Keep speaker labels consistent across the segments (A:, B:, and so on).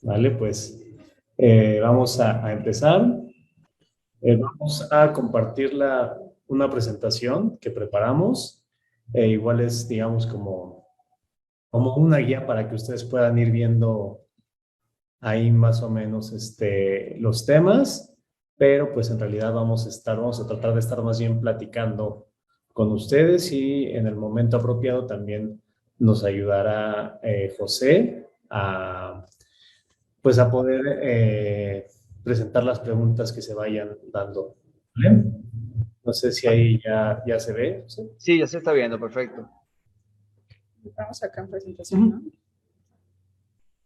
A: Vale, pues vamos a empezar. Vamos a compartir una presentación que preparamos. Igual es, digamos, como una guía para que ustedes puedan ir viendo ahí más o menos los temas, pero pues en realidad vamos a tratar de estar más bien platicando con ustedes y en el momento apropiado también nos ayudará José pues a poder presentar las preguntas que se vayan dando. ¿Vale? No sé si ahí ya se ve. ¿Sí?
B: Sí, ya se está viendo, perfecto.
C: Vamos acá en presentación, ¿no?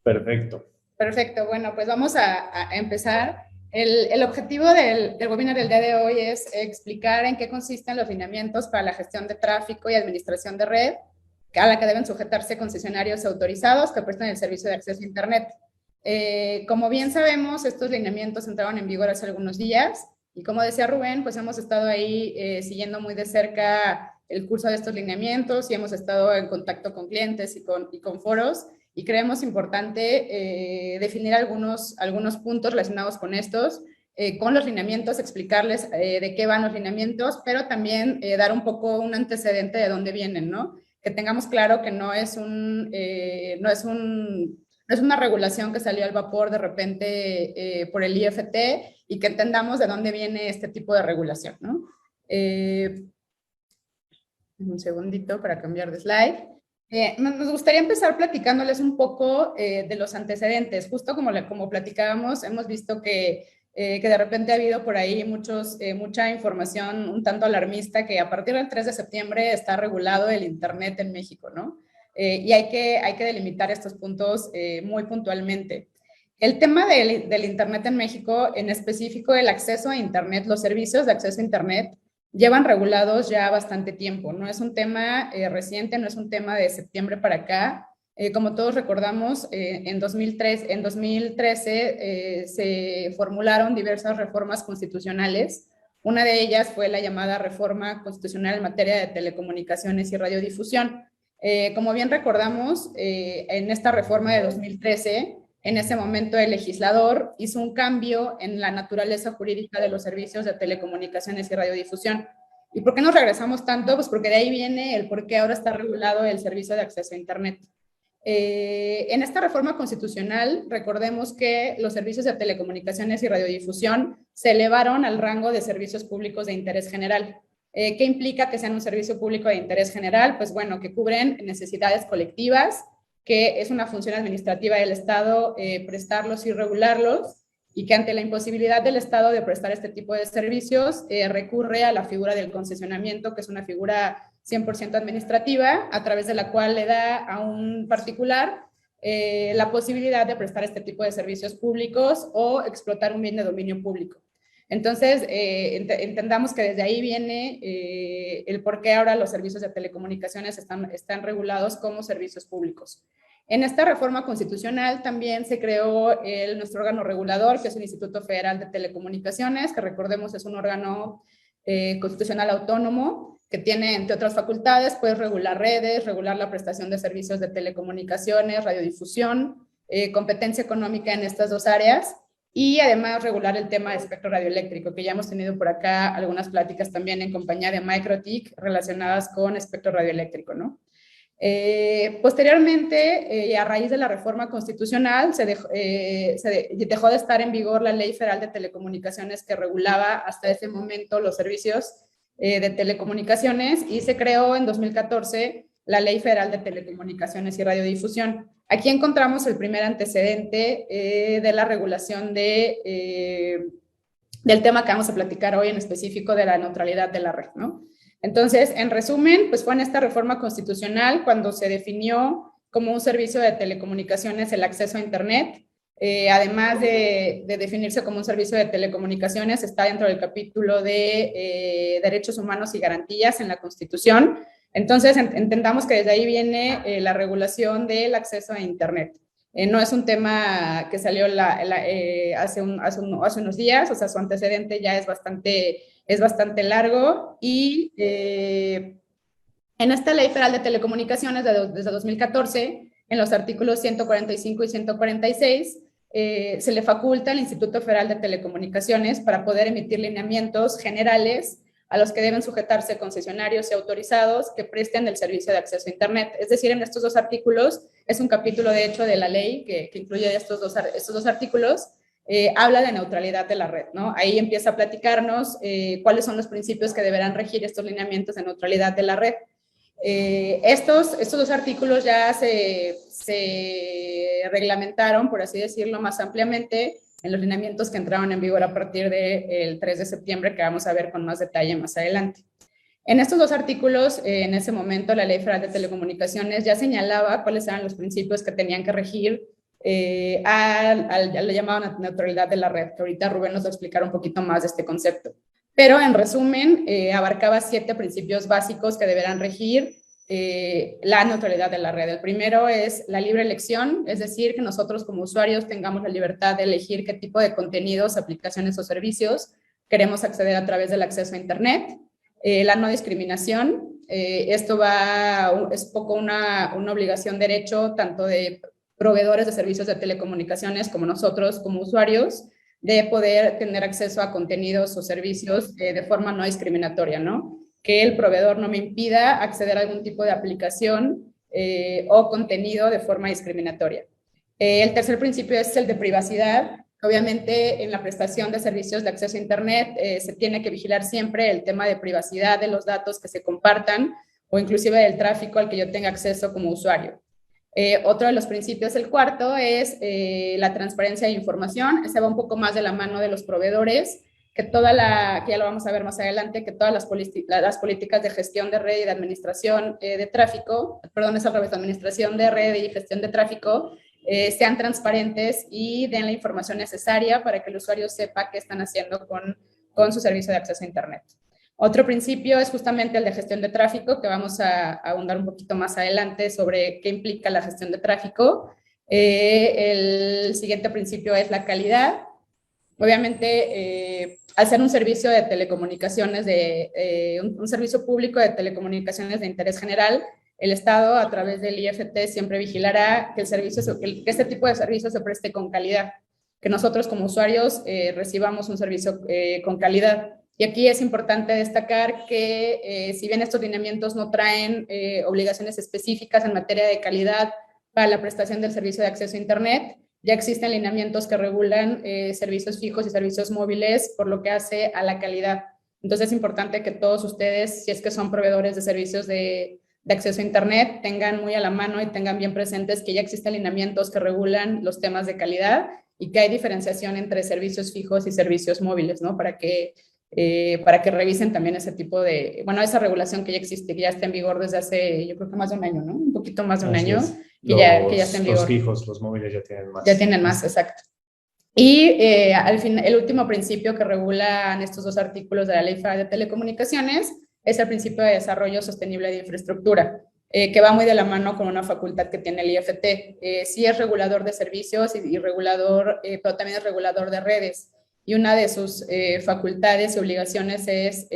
A: Perfecto.
C: Perfecto, bueno, pues vamos a empezar. El objetivo del webinar del día de hoy es explicar en qué consisten los lineamientos para la gestión de tráfico y administración de red, a la que deben sujetarse concesionarios autorizados que prestan el servicio de acceso a Internet. Como bien sabemos, estos lineamientos entraron en vigor hace algunos días y como decía Rubén, pues hemos estado ahí siguiendo muy de cerca el curso de estos lineamientos y hemos estado en contacto con clientes y con foros y creemos importante definir algunos puntos relacionados con estos, con los lineamientos, explicarles de qué van los lineamientos, pero también dar un poco un antecedente de dónde vienen, ¿no? Que tengamos claro que no es una regulación que salió al vapor de repente por el IFT y que entendamos de dónde viene este tipo de regulación, ¿no? Un segundito para cambiar de slide. Nos gustaría empezar platicándoles un poco de los antecedentes. Justo como platicábamos, hemos visto que de repente ha habido por ahí mucha información un tanto alarmista que a partir del 3 de septiembre está regulado el Internet en México, ¿no? Y hay que delimitar estos puntos muy puntualmente. El tema del Internet en México, en específico el acceso a Internet, los servicios de acceso a Internet, llevan regulados ya bastante tiempo. No es un tema reciente, no es un tema de septiembre para acá. Como todos recordamos, en 2013 se formularon diversas reformas constitucionales. Una de ellas fue la llamada Reforma Constitucional en materia de telecomunicaciones y radiodifusión. Como bien recordamos, en esta reforma de 2013, en ese momento el legislador hizo un cambio en la naturaleza jurídica de los servicios de telecomunicaciones y radiodifusión. ¿Y por qué nos regresamos tanto? Pues porque de ahí viene el por qué ahora está regulado el servicio de acceso a Internet. En esta reforma constitucional, recordemos que los servicios de telecomunicaciones y radiodifusión se elevaron al rango de servicios públicos de interés general. ¿Qué implica que sean un servicio público de interés general? Pues bueno, que cubren necesidades colectivas, que es una función administrativa del Estado prestarlos y regularlos, y que ante la imposibilidad del Estado de prestar este tipo de servicios, recurre a la figura del concesionamiento, que es una figura 100% administrativa, a través de la cual le da a un particular la posibilidad de prestar este tipo de servicios públicos o explotar un bien de dominio público. Entonces, entendamos que desde ahí viene el por qué ahora los servicios de telecomunicaciones están regulados como servicios públicos. En esta reforma constitucional también se creó nuestro órgano regulador, que es el Instituto Federal de Telecomunicaciones, que recordemos es un órgano constitucional autónomo, que tiene, entre otras facultades, pues regular redes, regular la prestación de servicios de telecomunicaciones, radiodifusión, competencia económica en estas dos áreas, y además regular el tema de espectro radioeléctrico, que ya hemos tenido por acá algunas pláticas también en compañía de Microtik relacionadas con espectro radioeléctrico, ¿no? Posteriormente, a raíz de la reforma constitucional, dejó de estar en vigor la Ley Federal de Telecomunicaciones que regulaba hasta ese momento los servicios de telecomunicaciones, y se creó en 2014 la Ley Federal de Telecomunicaciones y Radiodifusión. Aquí encontramos el primer antecedente de la regulación del tema que vamos a platicar hoy en específico, de la neutralidad de la red, ¿no? Entonces, en resumen, pues fue en esta reforma constitucional cuando se definió como un servicio de telecomunicaciones el acceso a Internet. Además de definirse como un servicio de telecomunicaciones, está dentro del capítulo de derechos humanos y garantías en la Constitución. Entonces, entendamos que desde ahí viene la regulación del acceso a Internet. No es un tema que salió hace unos días, o sea, su antecedente ya es bastante largo, y en esta Ley Federal de Telecomunicaciones desde 2014, en los artículos 145 y 146, se le faculta al Instituto Federal de Telecomunicaciones para poder emitir lineamientos generales a los que deben sujetarse concesionarios y autorizados que presten el servicio de acceso a Internet. Es decir, en estos dos artículos, es un capítulo de hecho de la ley que incluye estos dos artículos, habla de neutralidad de la red, ¿no? Ahí empieza a platicarnos cuáles son los principios que deberán regir estos lineamientos de neutralidad de la red. Estos dos artículos ya se reglamentaron, por así decirlo, más ampliamente en los lineamientos que entraron en vigor a partir del 3 de septiembre, que vamos a ver con más detalle más adelante. En estos dos artículos, en ese momento, la Ley Federal de Telecomunicaciones ya señalaba cuáles eran los principios que tenían que regir a la llamada neutralidad de la red, que ahorita Rubén nos va a explicar un poquito más de este concepto. Pero en resumen, abarcaba 7 principios básicos que deberán regir la neutralidad de la red. El primero es la libre elección, es decir, que nosotros como usuarios tengamos la libertad de elegir qué tipo de contenidos, aplicaciones o servicios queremos acceder a través del acceso a Internet. La no discriminación, esto es poco una obligación de derecho tanto de proveedores de servicios de telecomunicaciones como nosotros como usuarios, de poder tener acceso a contenidos o servicios de forma no discriminatoria, ¿no? Que el proveedor no me impida acceder a algún tipo de aplicación o contenido de forma discriminatoria. El tercer principio es el de privacidad. Obviamente, en la prestación de servicios de acceso a Internet se tiene que vigilar siempre el tema de privacidad de los datos que se compartan o inclusive del tráfico al que yo tenga acceso como usuario. Otro de los principios, el cuarto, es la transparencia de información. Ese va un poco más de la mano de los proveedores, que ya lo vamos a ver más adelante, que todas las políticas de gestión de red y de administración de tráfico, perdón, es al revés, administración de red y gestión de tráfico, sean transparentes y den la información necesaria para que el usuario sepa qué están haciendo con su servicio de acceso a Internet. Otro principio es justamente el de gestión de tráfico, que vamos a ahondar un poquito más adelante sobre qué implica la gestión de tráfico. El siguiente principio es la calidad. Obviamente, al ser un servicio de telecomunicaciones, un servicio público de telecomunicaciones de interés general, el Estado, a través del IFT, siempre vigilará que este tipo de servicio se preste con calidad, que nosotros como usuarios recibamos un servicio con calidad. Y aquí es importante destacar que si bien estos lineamientos no traen obligaciones específicas en materia de calidad para la prestación del servicio de acceso a Internet, ya existen lineamientos que regulan servicios fijos y servicios móviles por lo que hace a la calidad. Entonces es importante que todos ustedes, si es que son proveedores de servicios de acceso a Internet, tengan muy a la mano y tengan bien presentes que ya existen lineamientos que regulan los temas de calidad y que hay diferenciación entre servicios fijos y servicios móviles, ¿no? Para que revisen también ese tipo esa regulación que ya existe, que ya está en vigor desde hace, yo creo que más de un año, ¿no? Un poquito más de un año. Que ya está en vigor.
A: Los fijos, los móviles ya tienen más.
C: Ya tienen más, exacto. Y al final, el último principio que regulan estos dos artículos de la Ley Federal de Telecomunicaciones es el principio de desarrollo sostenible de infraestructura, que va muy de la mano con una facultad que tiene el IFT. Sí es regulador de servicios y regulador, pero también es regulador de redes. Y una de sus facultades y obligaciones es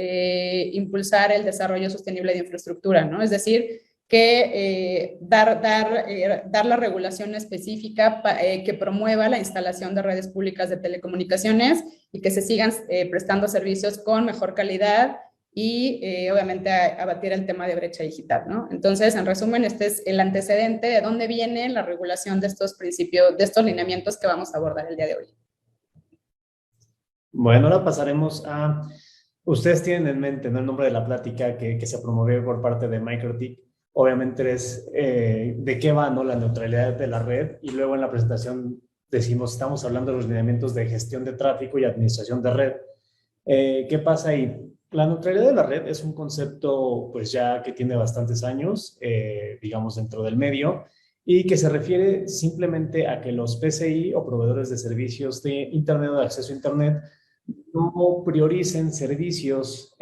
C: impulsar el desarrollo sostenible de infraestructura, ¿no? Es decir, que dar la regulación específica que promueva la instalación de redes públicas de telecomunicaciones y que se sigan prestando servicios con mejor calidad y obviamente abatir el tema de brecha digital, ¿no? Entonces, en resumen, este es el antecedente de dónde viene la regulación de estos principios, de estos lineamientos que vamos a abordar el día de hoy.
A: Bueno, ahora pasaremos a... Ustedes tienen en mente, ¿no?, el nombre de la plática que se promovió por parte de MikroTik. Obviamente es de qué va, ¿no?, la neutralidad de la red, y luego en la presentación estamos hablando de los lineamientos de gestión de tráfico y administración de red. ¿Qué pasa ahí? La neutralidad de la red es un concepto pues ya que tiene bastantes años, digamos, dentro del medio, y que se refiere simplemente a que los PCI o proveedores de servicios de Internet o de acceso a Internet no prioricen servicios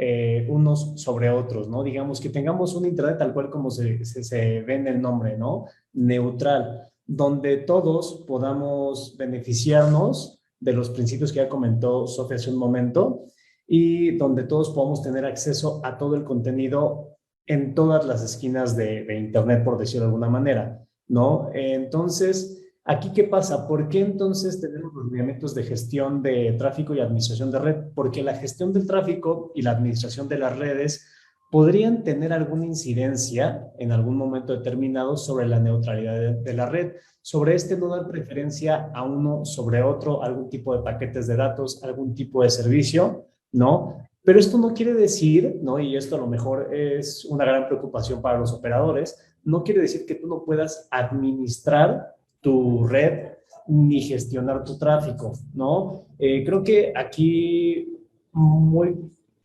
A: unos sobre otros, ¿no? Digamos que tengamos un Internet tal cual como se ve en el nombre, ¿no? Neutral, donde todos podamos beneficiarnos de los principios que ya comentó Sofía hace un momento y donde todos podamos tener acceso a todo el contenido en todas las esquinas de Internet, por decirlo de alguna manera, ¿no? Entonces, Aquí, ¿qué pasa? ¿Por qué entonces tenemos los lineamientos de gestión de tráfico y administración de red? Porque la gestión del tráfico y la administración de las redes podrían tener alguna incidencia en algún momento determinado sobre la neutralidad de la red, sobre no dar preferencia a uno sobre otro, algún tipo de paquetes de datos, algún tipo de servicio, ¿no? Pero esto no quiere decir, ¿no? Y esto a lo mejor es una gran preocupación para los operadores, no quiere decir que tú no puedas administrar tu red ni gestionar tu tráfico, ¿no? Creo que aquí muy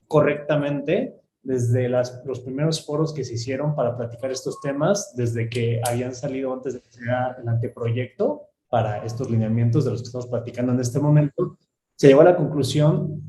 A: correctamente, desde los primeros foros que se hicieron para platicar estos temas, desde que habían salido antes de que se haga el anteproyecto para estos lineamientos de los que estamos platicando en este momento, se llegó a la conclusión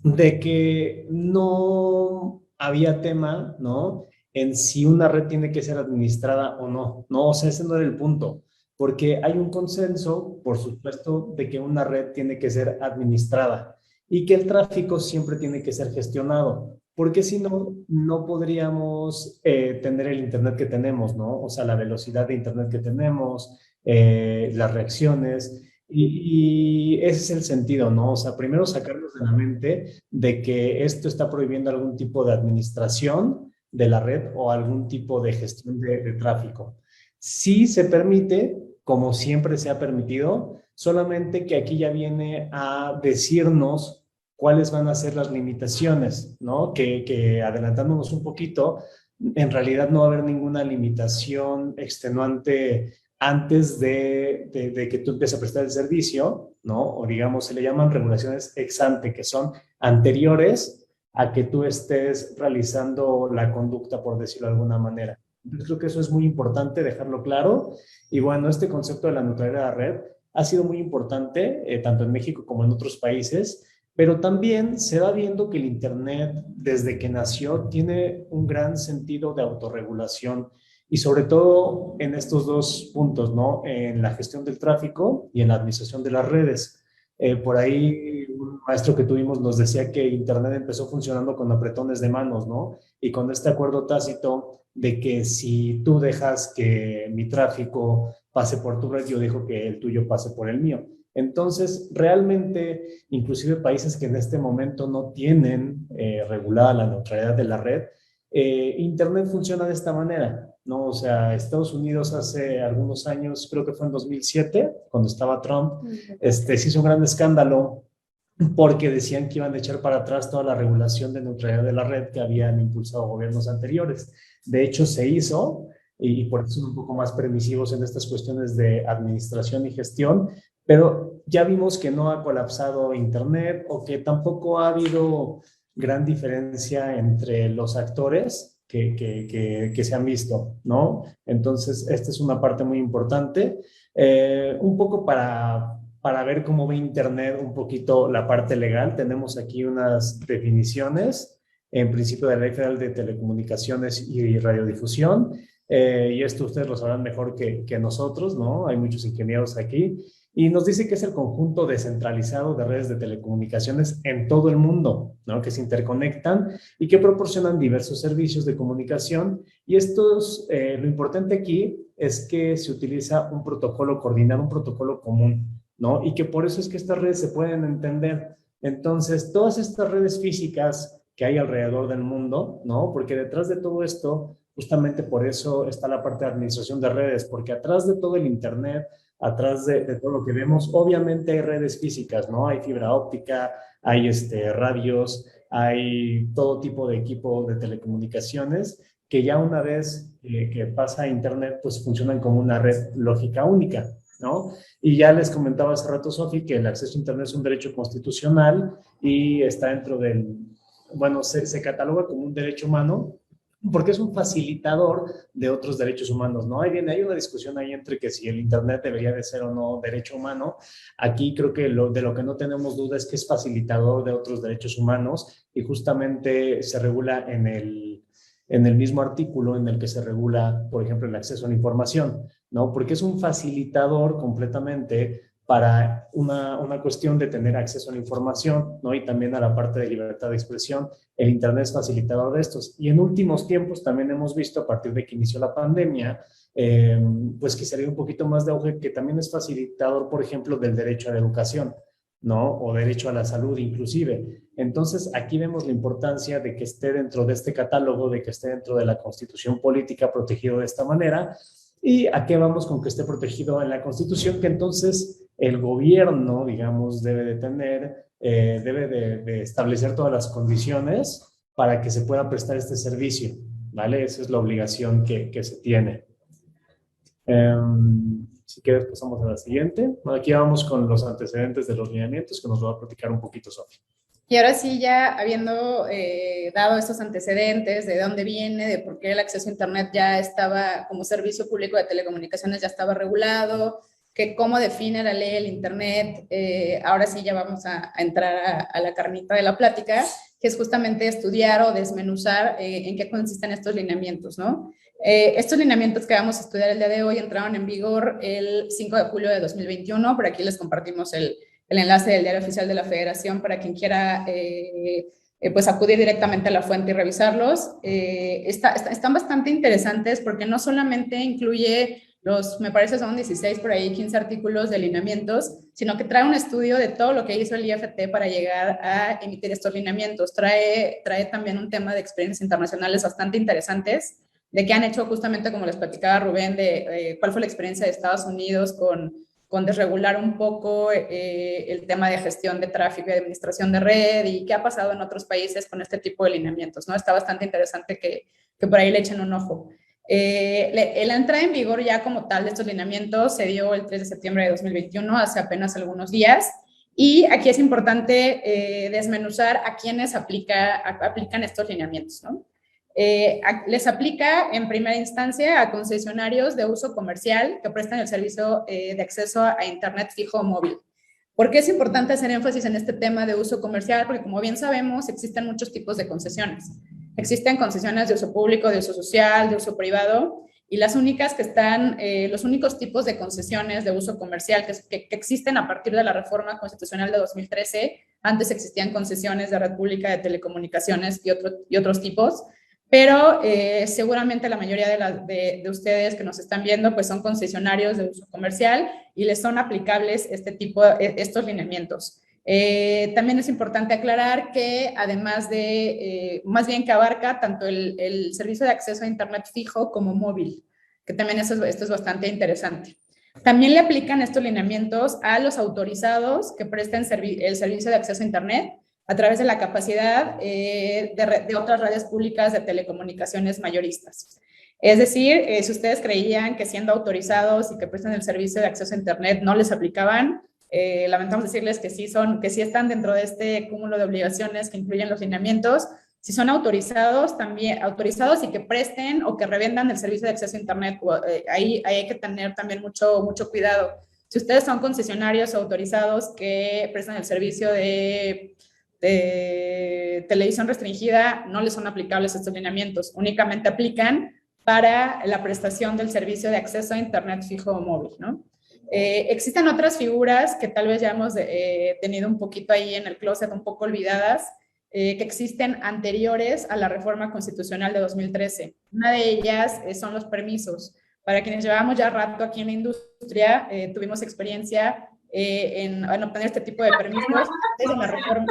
A: de que no había tema, ¿no? En si una red tiene que ser administrada o no, ¿no? O sea, ese no era el punto, porque hay un consenso, por supuesto, de que una red tiene que ser administrada y que el tráfico siempre tiene que ser gestionado, porque si no, no podríamos tener el Internet que tenemos, ¿no? O sea, la velocidad de Internet que tenemos, las reacciones, y ese es el sentido, ¿no? O sea, primero sacarnos de la mente de que esto está prohibiendo algún tipo de administración de la red o algún tipo de gestión de tráfico. Sí se permite, como siempre se ha permitido, solamente que aquí ya viene a decirnos cuáles van a ser las limitaciones, ¿no? Que adelantándonos un poquito, en realidad no va a haber ninguna limitación extenuante antes de que tú empieces a prestar el servicio, ¿no? O digamos, se le llaman regulaciones ex ante, que son anteriores a que tú estés realizando la conducta, por decirlo de alguna manera. Entonces, creo que eso es muy importante dejarlo claro. Y bueno, este concepto de la neutralidad de la red ha sido muy importante, tanto en México como en otros países, pero también se va viendo que el Internet, desde que nació, tiene un gran sentido de autorregulación y sobre todo en estos dos puntos, ¿no? En la gestión del tráfico y en la administración de las redes. Por ahí un maestro que tuvimos nos decía que Internet empezó funcionando con apretones de manos, ¿no? Y con este acuerdo tácito de que si tú dejas que mi tráfico pase por tu red, yo dejo que el tuyo pase por el mío. Entonces, realmente, inclusive países que en este momento no tienen regulada la neutralidad de la red, Internet funciona de esta manera, ¿no? O sea, Estados Unidos hace algunos años, creo que fue en 2007, cuando estaba Trump, se hizo un gran escándalo porque decían que iban a echar para atrás toda la regulación de neutralidad de la red que habían impulsado gobiernos anteriores. De hecho, se hizo, y por eso son un poco más permisivos en estas cuestiones de administración y gestión, pero ya vimos que no ha colapsado Internet o que tampoco ha habido gran diferencia entre los actores que se han visto, ¿no? Entonces, esta es una parte muy importante. Un poco para ver cómo ve Internet un poquito la parte legal, tenemos aquí unas definiciones, en principio de la Ley Federal de Telecomunicaciones y Radiodifusión, y esto ustedes lo sabrán mejor que nosotros, ¿no? Hay muchos ingenieros aquí, y nos dice que es el conjunto descentralizado de redes de telecomunicaciones en todo el mundo, ¿no? Que se interconectan y que proporcionan diversos servicios de comunicación. Y estos, lo importante aquí es que se utiliza un protocolo coordinado, un protocolo común, ¿no? Y que por eso es que estas redes se pueden entender. Entonces, todas estas redes físicas que hay alrededor del mundo, ¿no? Porque detrás de todo esto, justamente por eso está la parte de administración de redes, porque atrás de todo el Internet, atrás de todo lo que vemos, obviamente hay redes físicas, ¿no? Hay fibra óptica, hay radios, hay todo tipo de equipo de telecomunicaciones que ya una vez que pasa a Internet, pues funcionan como una red lógica única, ¿no? Y ya les comentaba hace rato, Sofi, que el acceso a Internet es un derecho constitucional y está dentro del, bueno, se cataloga como un derecho humano porque es un facilitador de otros derechos humanos, ¿no? Hay una discusión ahí entre que si el Internet debería de ser o no derecho humano. Aquí creo que de lo que no tenemos duda es que es facilitador de otros derechos humanos y justamente se regula en el mismo artículo en el que se regula, por ejemplo, el acceso a la información, ¿no? Porque es un facilitador completamente para una cuestión de tener acceso a la información, ¿no? Y también a la parte de libertad de expresión. El Internet es facilitador de estos. Y en últimos tiempos también hemos visto, a partir de que inició la pandemia, pues que se le dio un poquito más de auge, que también es facilitador, por ejemplo, del derecho a la educación, ¿no? O derecho a la salud inclusive. Entonces, aquí vemos la importancia de que esté dentro de este catálogo, de que esté dentro de la Constitución política protegido de esta manera. ¿Y a qué vamos con que esté protegido en la Constitución? Que entonces el gobierno, digamos, debe de tener, debe de establecer todas las condiciones para que se pueda prestar este servicio, ¿vale? Esa es la obligación que se tiene. Si quieres, pasamos a la siguiente. Aquí vamos con los antecedentes de los lineamientos, que nos lo va a platicar un poquito Sofía.
C: Y ahora sí, ya habiendo dado estos antecedentes de dónde viene, de por qué el acceso a Internet ya estaba como servicio público de telecomunicaciones, ya estaba regulado, que cómo define la ley el Internet, ahora sí ya vamos a entrar a la carnita de la plática, que es justamente estudiar o desmenuzar en qué consisten estos lineamientos, ¿no? Estos lineamientos que vamos a estudiar el día de hoy entraron en vigor el 5 de julio de 2021, por aquí les compartimos el enlace del Diario Oficial de la Federación para quien quiera pues acudir directamente a la fuente y revisarlos. Están bastante interesantes porque no solamente incluye me parece son 16 por ahí, 15 artículos de lineamientos, sino que trae un estudio de todo lo que hizo el IFT para llegar a emitir estos lineamientos. Trae también un tema de experiencias internacionales bastante interesantes, de qué han hecho justamente, como les platicaba Rubén, de cuál fue la experiencia de Estados Unidos con desregular un poco el tema de gestión de tráfico y administración de red y qué ha pasado en otros países con este tipo de lineamientos, ¿no? Está bastante interesante que por ahí le echen un ojo. La entrada en vigor ya como tal de estos lineamientos se dio el 3 de septiembre de 2021, hace apenas algunos días, y aquí es importante desmenuzar a quienes aplican estos lineamientos, ¿no? Les aplica en primera instancia a concesionarios de uso comercial que prestan el servicio de acceso a Internet fijo o móvil. ¿Por qué es importante hacer énfasis en este tema de uso comercial? Porque como bien sabemos, existen muchos tipos de concesiones. Existen concesiones de uso público, de uso social, de uso privado, y las únicas que están, los únicos tipos de concesiones de uso comercial que existen a partir de la reforma constitucional de 2013, antes existían concesiones de red pública de telecomunicaciones y otros tipos, pero seguramente la mayoría de ustedes que nos están viendo pues son concesionarios de uso comercial y les son aplicables estos lineamientos. También es importante aclarar que además más bien que abarca tanto el servicio de acceso a Internet fijo como móvil, que también esto es bastante interesante. También le aplican estos lineamientos a los autorizados que presten el servicio de acceso a Internet a través de la capacidad de otras redes públicas de telecomunicaciones mayoristas. Es decir, si ustedes creían que siendo autorizados y que prestan el servicio de acceso a Internet no les aplicaban, lamentamos decirles que sí están dentro de este cúmulo de obligaciones que incluyen los lineamientos. Si son autorizados y que presten o que revendan el servicio de acceso a Internet, ahí hay que tener también mucho cuidado. Si ustedes son concesionarios autorizados que prestan el servicio de televisión restringida, no les son aplicables estos lineamientos, únicamente aplican para la prestación del servicio de acceso a Internet fijo o móvil, ¿no? Existen otras figuras que tal vez ya hemos tenido un poquito ahí en el closet, un poco olvidadas, que existen anteriores a la reforma constitucional de 2013. Una de ellas son los permisos. Para quienes llevamos ya rato aquí en la industria, tuvimos experiencia en obtener este tipo de permisos desde la reforma.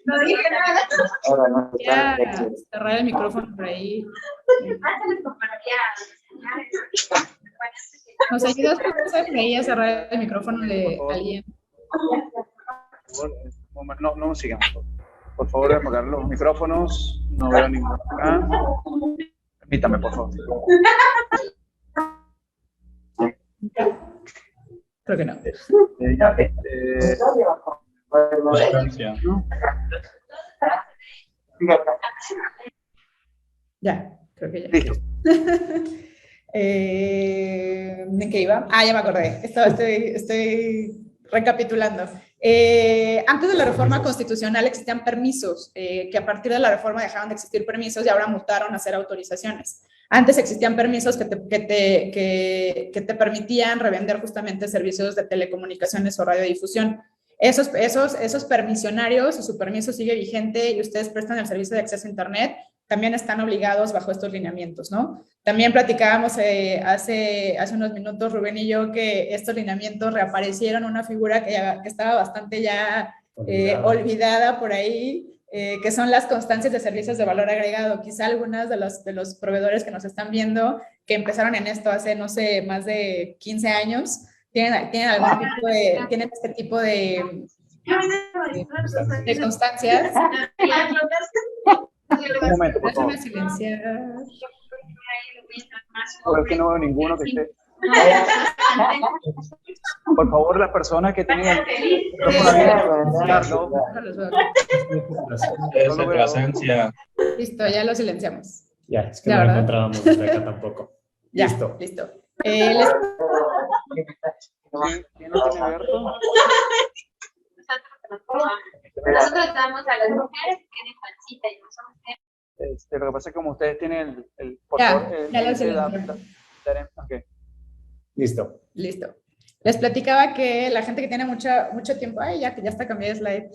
C: No dije nada. Ya cerrar el micrófono por ahí. ¿Nos ayudas por ahí a cerrar el micrófono de alguien?
B: No sigamos. Por favor, apagar los micrófonos. No veo ninguno acá. Permítame, por favor.
C: Creo que no. Ya, creo que ya.
B: Listo.
C: ¿En qué iba? Ya me acordé. Estoy recapitulando. Antes de la reforma constitucional existían permisos, que a partir de la reforma dejaron de existir permisos y ahora mutaron a ser autorizaciones. Antes existían permisos que te permitían revender justamente servicios de telecomunicaciones o radiodifusión. Esos permisionarios, su permiso sigue vigente y ustedes prestan el servicio de acceso a Internet, también están obligados bajo estos lineamientos, ¿no? También platicábamos hace unos minutos, Rubén y yo, que estos lineamientos reaparecieron una figura que estaba bastante ya olvidada por ahí, que son las constancias de servicios de valor agregado. Quizá algunas de los proveedores que nos están viendo, que empezaron en esto hace, no sé, más de 15 años, tienen este tipo de constancias.
B: Un momento, por favor. Por que no veo ninguno que esté. Por favor, las personas que tienen
C: presencia. Listo, ya lo silenciamos.
A: Ya, es que no lo encontrábamos desde acá tampoco.
C: Ya,
A: listo.
B: ¿Quién lo tiene abierto?
D: Nosotros damos a las mujeres que tienen pancita y no son mujeres.
B: Lo que pasa es que como ustedes tienen
C: por favor, ya lo silenciamos.
B: Okay.
A: Listo.
C: Les platicaba que la gente que tiene mucho tiempo, ya está cambiado de slide.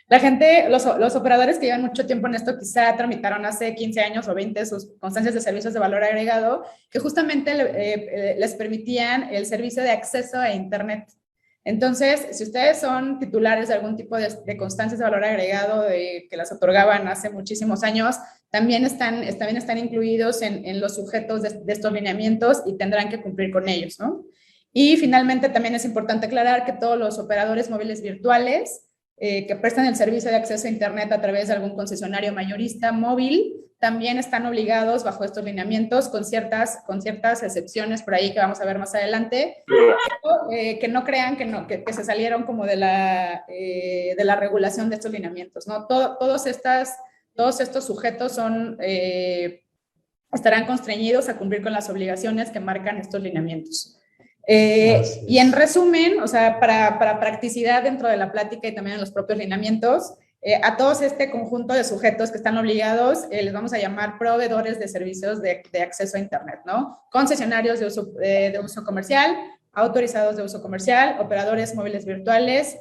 C: La gente, los operadores que llevan mucho tiempo en esto, quizá tramitaron hace 15 años o 20 sus constancias de servicios de valor agregado, que justamente les permitían el servicio de acceso a Internet. Entonces, si ustedes son titulares de algún tipo de constancias de valor agregado que las otorgaban hace muchísimos años, también están incluidos en los sujetos de estos lineamientos y tendrán que cumplir con ellos, ¿no? Y finalmente también es importante aclarar que todos los operadores móviles virtuales que prestan el servicio de acceso a Internet a través de algún concesionario mayorista móvil también están obligados bajo estos lineamientos con ciertas excepciones por ahí que vamos a ver más adelante, pero, que no crean que se salieron como de la regulación de estos lineamientos, ¿no? Todos estos sujetos estarán constreñidos a cumplir con las obligaciones que marcan estos lineamientos. Y en resumen, o sea, para practicidad dentro de la plática y también en los propios lineamientos, a todos este conjunto de sujetos que están obligados, les vamos a llamar proveedores de servicios de acceso a Internet, ¿no? Concesionarios de uso comercial, autorizados de uso comercial, operadores móviles virtuales.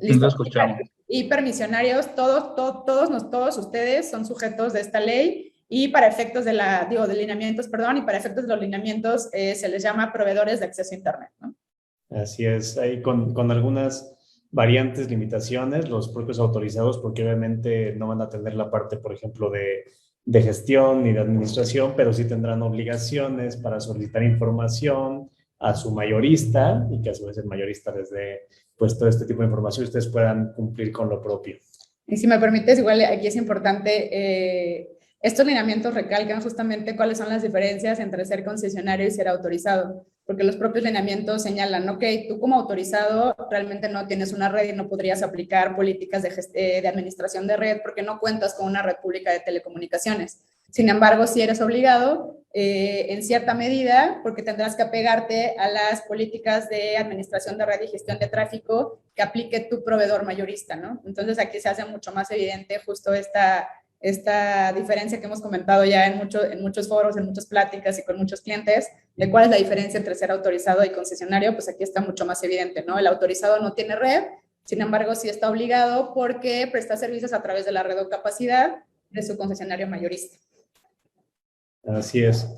B: Listo, escuchamos.
C: Y permisionarios, todos ustedes son sujetos de esta ley y para efectos de lineamientos, y para efectos de los lineamientos se les llama proveedores de acceso a Internet, ¿no?
A: Así es, ahí con algunas variantes, limitaciones, los propios autorizados, porque obviamente no van a tener la parte, por ejemplo, de gestión ni de administración, pero sí tendrán obligaciones para solicitar información a su mayorista y que a su vez el mayorista les dé pues todo este tipo de información y ustedes puedan cumplir con lo propio.
C: Y si me permites, igual aquí es importante, estos lineamientos recalcan justamente cuáles son las diferencias entre ser concesionario y ser autorizado, porque los propios lineamientos señalan, ok, tú como autorizado realmente no tienes una red y no podrías aplicar políticas de administración de red porque no cuentas con una red pública de telecomunicaciones. Sin embargo, si eres obligado, en cierta medida, porque tendrás que apegarte a las políticas de administración de red y gestión de tráfico que aplique tu proveedor mayorista, ¿no? Entonces, aquí se hace mucho más evidente justo esta diferencia que hemos comentado ya en muchos foros, en muchas pláticas y con muchos clientes, de cuál es la diferencia entre ser autorizado y concesionario, pues aquí está mucho más evidente, ¿no? El autorizado no tiene red, sin embargo, sí está obligado porque presta servicios a través de la red o capacidad de su concesionario mayorista.
A: Así es.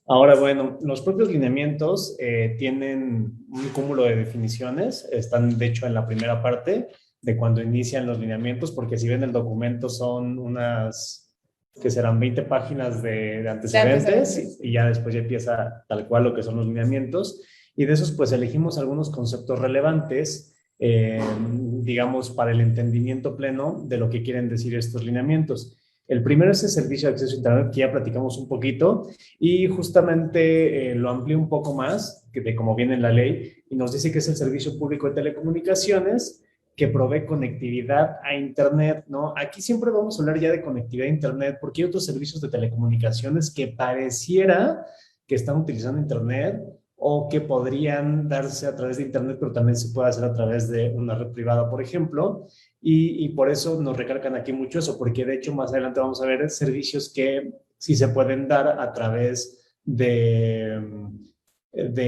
A: Ahora, bueno, los propios lineamientos tienen un cúmulo de definiciones, están de hecho en la primera parte de cuando inician los lineamientos, porque si ven el documento son unas, que serán 20 páginas de antecedentes y ya después ya empieza tal cual lo que son los lineamientos y de esos pues elegimos algunos conceptos relevantes, digamos, para el entendimiento pleno de lo que quieren decir estos lineamientos. El primero es el servicio de acceso a Internet, que ya platicamos un poquito, y justamente lo amplía un poco más, de cómo viene en la ley, y nos dice que es el servicio público de telecomunicaciones que provee conectividad a Internet, ¿no? Aquí siempre vamos a hablar ya de conectividad a Internet, porque hay otros servicios de telecomunicaciones que pareciera que están utilizando Internet, o que podrían darse a través de Internet, pero también se puede hacer a través de una red privada, por ejemplo. Y por eso nos recalcan aquí mucho eso, porque de hecho más adelante vamos a ver servicios que sí se pueden dar a través de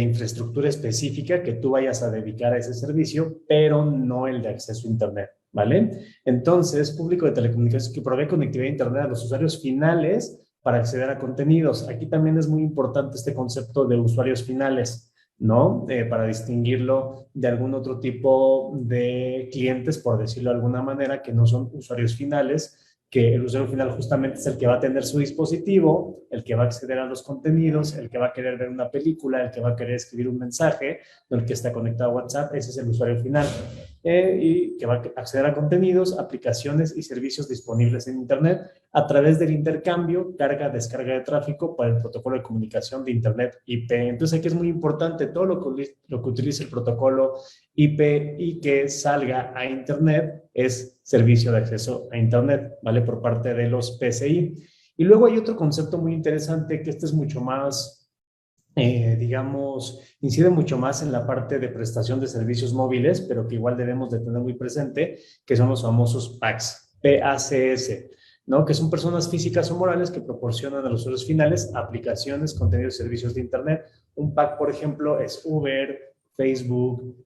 A: infraestructura específica que tú vayas a dedicar a ese servicio, pero no el de acceso a Internet, ¿vale? Entonces, público de telecomunicaciones que provee conectividad a Internet a los usuarios finales para acceder a contenidos. Aquí también es muy importante este concepto de usuarios finales, ¿no? Para distinguirlo de algún otro tipo de clientes, por decirlo de alguna manera, que no son usuarios finales, que el usuario final justamente es el que va a tener su dispositivo, el que va a acceder a los contenidos, el que va a querer ver una película, el que va a querer escribir un mensaje, el que está conectado a WhatsApp, ese es el usuario final. Y que va a acceder a contenidos, aplicaciones y servicios disponibles en Internet a través del intercambio, carga, descarga de tráfico para el protocolo de comunicación de Internet IP. Entonces aquí es muy importante todo lo que utilice el protocolo IP y que salga a Internet es servicio de acceso a Internet, ¿vale? Por parte de los PCI. Y luego hay otro concepto muy interesante que este es mucho más digamos, incide mucho más en la parte de prestación de servicios móviles, pero que igual debemos de tener muy presente, que son los famosos PACs, PACS, ¿no? Que son personas físicas o morales que proporcionan a los usuarios finales aplicaciones, contenidos y servicios de Internet. Un PAC, por ejemplo, es Uber, Facebook,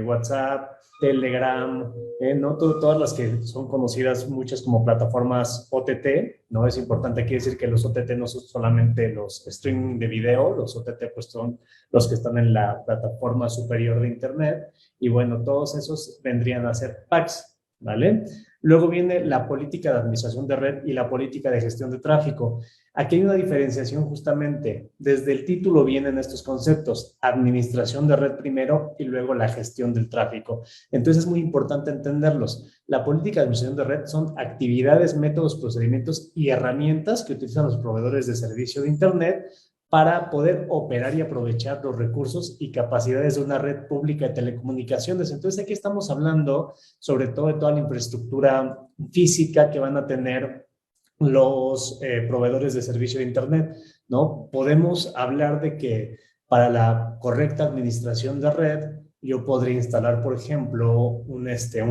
A: WhatsApp, Telegram, ¿no? Todas las que son conocidas, muchas como plataformas OTT, ¿no? Es importante aquí decir que los OTT no son solamente los streaming de video, los OTT pues son los que están en la plataforma superior de Internet, y bueno, todos esos vendrían a ser PACs, ¿vale? Luego viene la política de administración de red y la política de gestión de tráfico. Aquí hay una diferenciación justamente. Desde el título vienen estos conceptos, administración de red primero y luego la gestión del tráfico. Entonces es muy importante entenderlos. La política de administración de red son actividades, métodos, procedimientos y herramientas que utilizan los proveedores de servicio de Internet para poder operar y aprovechar los recursos y capacidades de una red pública de telecomunicaciones. Entonces aquí estamos hablando sobre todo de toda la infraestructura física que van a tener los proveedores de servicio de Internet, ¿no? Podemos hablar de que para la correcta administración de red, yo podría instalar, por ejemplo, un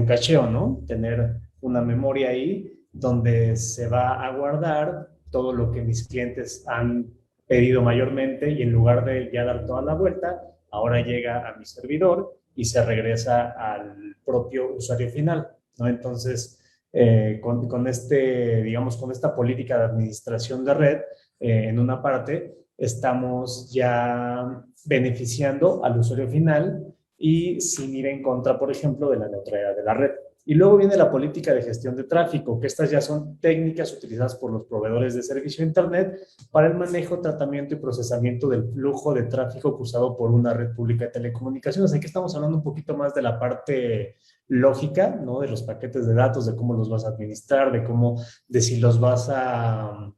A: cacheo, ¿no? Tener una memoria ahí donde se va a guardar todo lo que mis clientes han pedido mayormente y en lugar de ya dar toda la vuelta, ahora llega a mi servidor y se regresa al propio usuario final, ¿no? Entonces, digamos, con esta política de administración de red, en una parte, estamos ya beneficiando al usuario final y sin ir en contra, por ejemplo, de la neutralidad de la red. Y luego viene la política de gestión de tráfico, que estas ya son técnicas utilizadas por los proveedores de servicio de Internet para el manejo, tratamiento y procesamiento del flujo de tráfico cruzado por una red pública de telecomunicaciones. Aquí estamos hablando un poquito más de la parte lógica, ¿no? De los paquetes de datos, de cómo los vas a administrar, de si los vas a,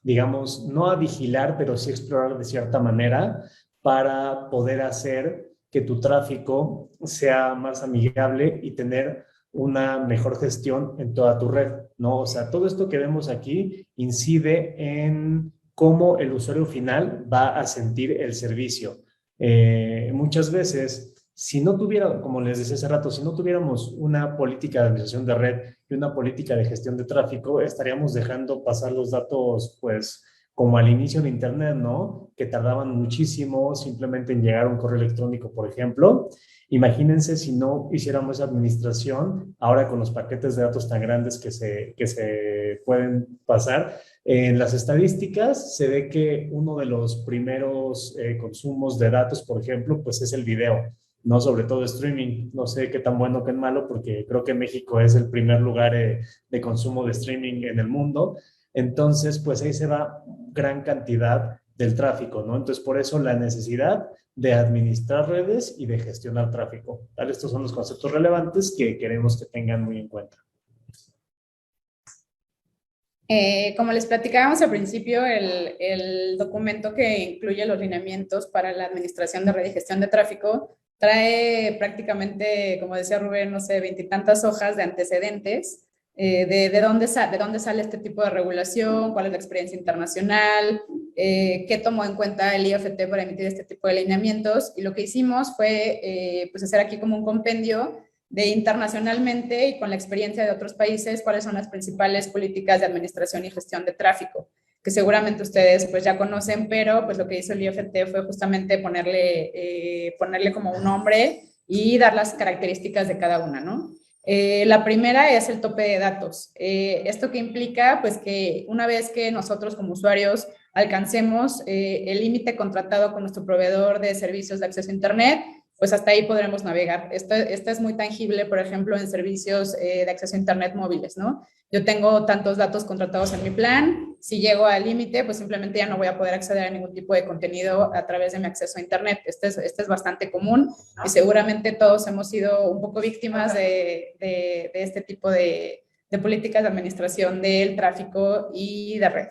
A: digamos, no a vigilar, pero sí explorar de cierta manera para poder hacer que tu tráfico sea más amigable y tener una mejor gestión en toda tu red, ¿no? O sea, todo esto que vemos aquí incide en cómo el usuario final va a sentir el servicio. Muchas veces, si no tuviera, como les decía hace rato, si no tuviéramos una política de administración de red y una política de gestión de tráfico, estaríamos dejando pasar los datos, pues, como al inicio de Internet, ¿no? Que tardaban muchísimo simplemente en llegar a un correo electrónico, por ejemplo. Imagínense si no hiciéramos esa administración, ahora con los paquetes de datos tan grandes que se pueden pasar. En las estadísticas se ve que uno de los primeros consumos de datos, por ejemplo, pues es el video, ¿no? Sobre todo streaming. No sé qué tan bueno o qué malo, porque creo que México es el primer lugar de consumo de streaming en el mundo. Entonces, pues ahí se va gran cantidad del tráfico, ¿no? Entonces, por eso la necesidad de administrar redes y de gestionar tráfico. ¿Vale? Estos son los conceptos relevantes que queremos que tengan muy en cuenta.
C: Como les platicábamos al principio, el documento que incluye los lineamientos para la administración de red y gestión de tráfico trae prácticamente, como decía Rubén, no sé, 20 y tantas hojas de antecedentes de dónde sale este tipo de regulación, cuál es la experiencia internacional, qué tomó en cuenta el IFT para emitir este tipo de lineamientos. Y lo que hicimos fue pues hacer aquí como un compendio de internacionalmente y con la experiencia de otros países, cuáles son las principales políticas de administración y gestión de tráfico, que seguramente ustedes pues ya conocen, pero pues lo que hizo el IFT fue justamente ponerle como un nombre y dar las características de cada una, ¿no? La primera es el tope de datos. ¿Esto qué implica? Pues que una vez que nosotros como usuarios alcancemos el límite contratado con nuestro proveedor de servicios de acceso a Internet, pues hasta ahí podremos navegar. Esto es muy tangible, por ejemplo, en servicios de acceso a Internet móviles, ¿no? Yo tengo tantos datos contratados en mi plan, si llego al límite, pues simplemente ya no voy a poder acceder a ningún tipo de contenido a través de mi acceso a Internet. Este es bastante común y seguramente todos hemos sido un poco víctimas de este tipo de políticas de administración del tráfico y de red.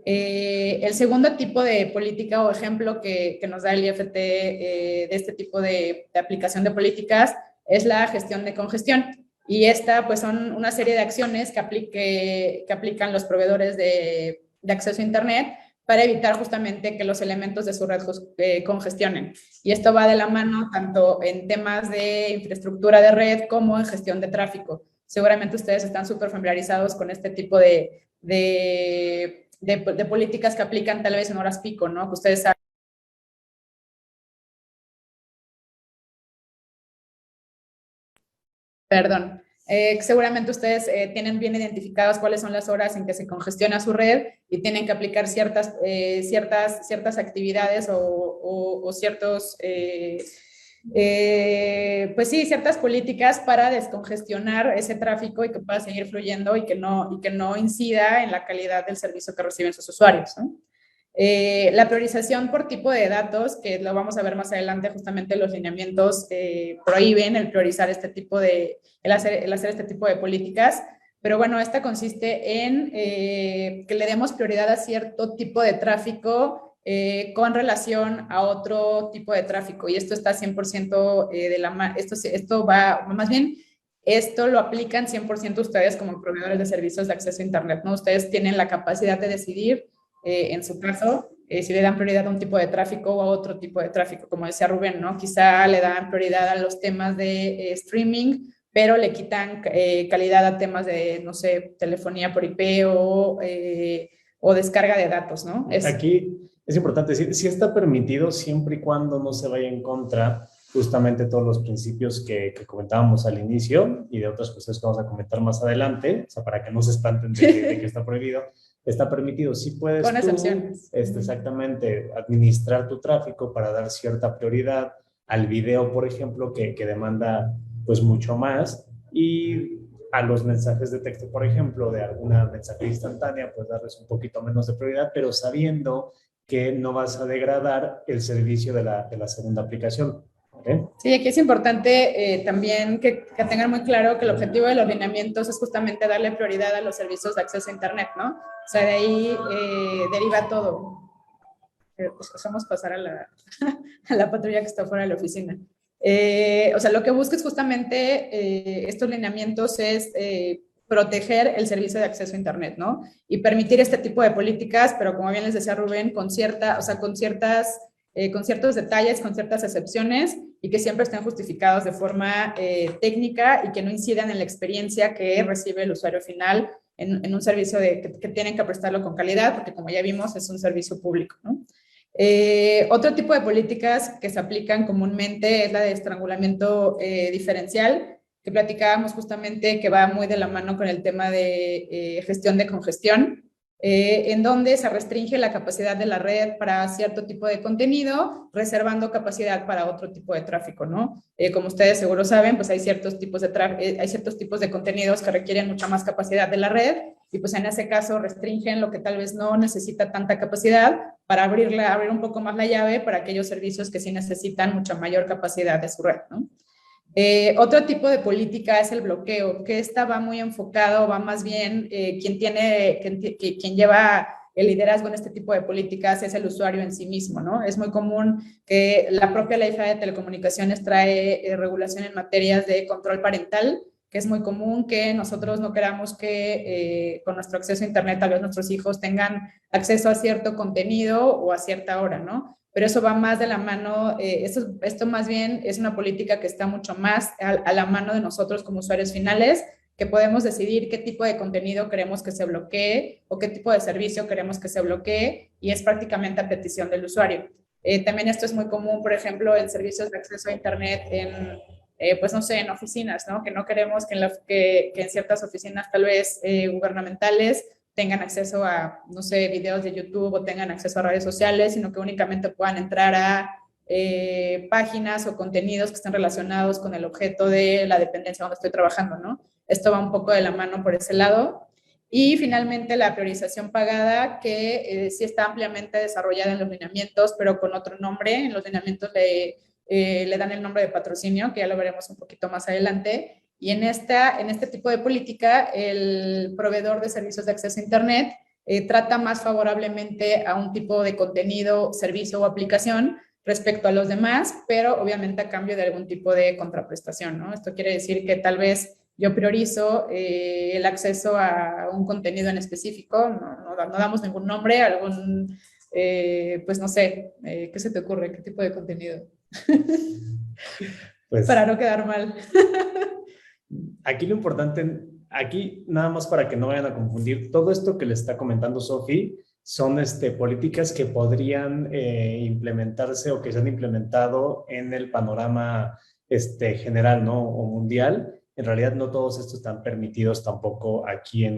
C: El segundo tipo de política o ejemplo que nos da el IFT de este tipo de aplicación de políticas es la gestión de congestión. Y esta pues son una serie de acciones que aplican los proveedores de acceso a Internet para evitar justamente que los elementos de su red congestionen. Y esto va de la mano tanto en temas de infraestructura de red como en gestión de tráfico. Seguramente ustedes están súper familiarizados con este tipo de políticas que aplican tal vez en horas pico, ¿no? Que ustedes saben. Perdón. Seguramente ustedes tienen bien identificadas cuáles son las horas en que se congestiona su red y tienen que aplicar ciertas actividades o ciertos, pues sí, ciertas políticas para descongestionar ese tráfico y que pueda seguir fluyendo y que no incida en la calidad del servicio que reciben sus usuarios, ¿no? La priorización por tipo de datos, que lo vamos a ver más adelante, justamente los lineamientos prohíben el priorizar el hacer este tipo de políticas, pero bueno, esta consiste en que le demos prioridad a cierto tipo de tráfico con relación a otro tipo de tráfico, y esto está 100% esto va, más bien, esto lo aplican 100% ustedes como proveedores de servicios de acceso a Internet, ¿no? Ustedes tienen la capacidad de decidir en su caso, si le dan prioridad a un tipo de tráfico o a otro tipo de tráfico, como decía Rubén, ¿no? Quizá le dan prioridad a los temas de streaming, pero le quitan calidad a temas de, no sé, telefonía por IP o descarga de datos, ¿no?
A: Aquí es importante decir, sí está permitido siempre y cuando no se vaya en contra justamente todos los principios que comentábamos al inicio y de otras cosas que vamos a comentar más adelante, o sea, para que no se espanten de que está prohibido. Está permitido, sí puedes
C: con excepciones.
A: Exactamente, administrar tu tráfico para dar cierta prioridad al video, por ejemplo, que demanda pues mucho más, y a los mensajes de texto, por ejemplo, de alguna mensajería instantánea, pues darles un poquito menos de prioridad, pero sabiendo que no vas a degradar el servicio de la segunda aplicación. ¿Okay?
C: Sí, aquí es importante también que tengan muy claro que el objetivo de los lineamientos es justamente darle prioridad a los servicios de acceso a Internet, ¿no? O sea, de ahí deriva todo. Pues pasamos a pasar a la patrulla que está fuera de la oficina. O sea, lo que busca es justamente estos lineamientos es proteger el servicio de acceso a Internet, ¿no? Y permitir este tipo de políticas, pero como bien les decía Rubén, con ciertos detalles, con ciertas excepciones, y que siempre estén justificados de forma técnica y que no incidan en la experiencia que recibe el usuario final en un servicio que tienen que prestarlo con calidad, porque como ya vimos es un servicio público, ¿no? Otro tipo de políticas que se aplican comúnmente es la de estrangulamiento diferencial, que platicábamos justamente, que va muy de la mano con el tema de gestión de congestión, en donde se restringe la capacidad de la red para cierto tipo de contenido, reservando capacidad para otro tipo de tráfico, ¿no? Como ustedes seguro saben, pues hay ciertos tipos de contenidos que requieren mucha más capacidad de la red, y pues en ese caso restringen lo que tal vez no necesita tanta capacidad para abrir un poco más la llave para aquellos servicios que sí necesitan mucha mayor capacidad de su red, ¿no? Otro tipo de política es el bloqueo, que esta va muy enfocado, va más bien, quien lleva el liderazgo en este tipo de políticas es el usuario en sí mismo, ¿no? Es muy común que la propia Ley Federal de Telecomunicaciones trae regulación en materias de control parental, que es muy común que nosotros no queramos que con nuestro acceso a Internet tal vez nuestros hijos tengan acceso a cierto contenido o a cierta hora, ¿no? Pero eso va más de la mano, esto más bien es una política que está mucho más a la mano de nosotros como usuarios finales, que podemos decidir qué tipo de contenido queremos que se bloquee o qué tipo de servicio queremos que se bloquee, y es prácticamente a petición del usuario. También esto es muy común, por ejemplo, en servicios de acceso a Internet, pues no sé, en oficinas, ¿no? Que no queremos que en ciertas oficinas tal vez gubernamentales tengan acceso a, no sé, videos de YouTube o tengan acceso a redes sociales, sino que únicamente puedan entrar a páginas o contenidos que estén relacionados con el objeto de la dependencia donde estoy trabajando, ¿no? Esto va un poco de la mano por ese lado. Y finalmente la priorización pagada, que sí está ampliamente desarrollada en los lineamientos, pero con otro nombre. En los lineamientos le dan el nombre de patrocinio, que ya lo veremos un poquito más adelante. Y en este tipo de política, el proveedor de servicios de acceso a Internet trata más favorablemente a un tipo de contenido, servicio o aplicación respecto a los demás, pero obviamente a cambio de algún tipo de contraprestación, ¿no? Esto quiere decir que tal vez yo priorizo el acceso a un contenido en específico, no damos ningún nombre, pues no sé, ¿qué se te ocurre? ¿Qué tipo de contenido?
A: Pues,
C: para no quedar mal.
A: Aquí lo importante, aquí nada más para que no vayan a confundir, todo esto que le está comentando Sofi son políticas que podrían implementarse o que se han implementado en el panorama general, ¿no? O mundial. En realidad no todos estos están permitidos tampoco aquí en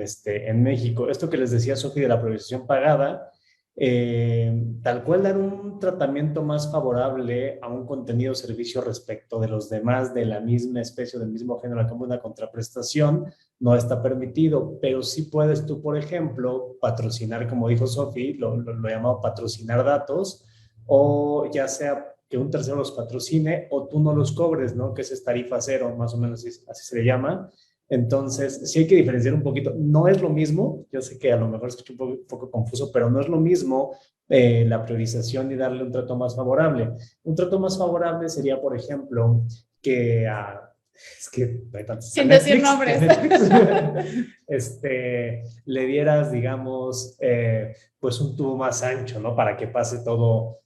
A: México. Esto que les decía Sofi de la priorización pagada, tal cual dar un tratamiento más favorable a un contenido o servicio respecto de los demás de la misma especie o del mismo género como una contraprestación, no está permitido, pero sí puedes tú, por ejemplo, patrocinar, como dijo Sofi, lo llamado patrocinar datos, o ya sea que un tercero los patrocine o tú no los cobres, ¿no? Que es tarifa cero, más o menos así se le llama. Entonces, sí hay que diferenciar un poquito. No es lo mismo, yo sé que a lo mejor es un poco confuso, pero no es lo mismo la priorización y darle un trato más favorable. Un trato más favorable sería, por ejemplo, que es que no hay tantos.
C: Sin decir nombres.
A: Le dieras, digamos, pues un tubo más ancho, ¿no? Para que pase todo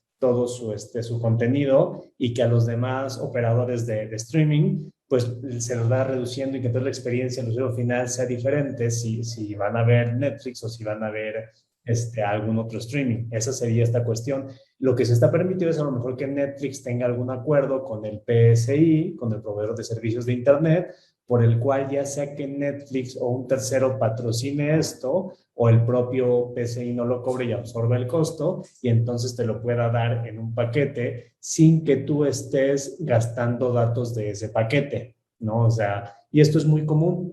A: su contenido y que a los demás operadores de streaming pues se los va reduciendo y que toda la experiencia en el usuario final sea diferente si van a ver Netflix o si van a ver algún otro streaming. Esa sería esta cuestión. Lo que se está permitido es a lo mejor que Netflix tenga algún acuerdo con el PSI, con el proveedor de servicios de Internet, por el cual ya sea que Netflix o un tercero patrocine esto o el propio PSI no lo cobre y absorbe el costo y entonces te lo pueda dar en un paquete sin que tú estés gastando datos de ese paquete, ¿no? O sea, y esto es muy común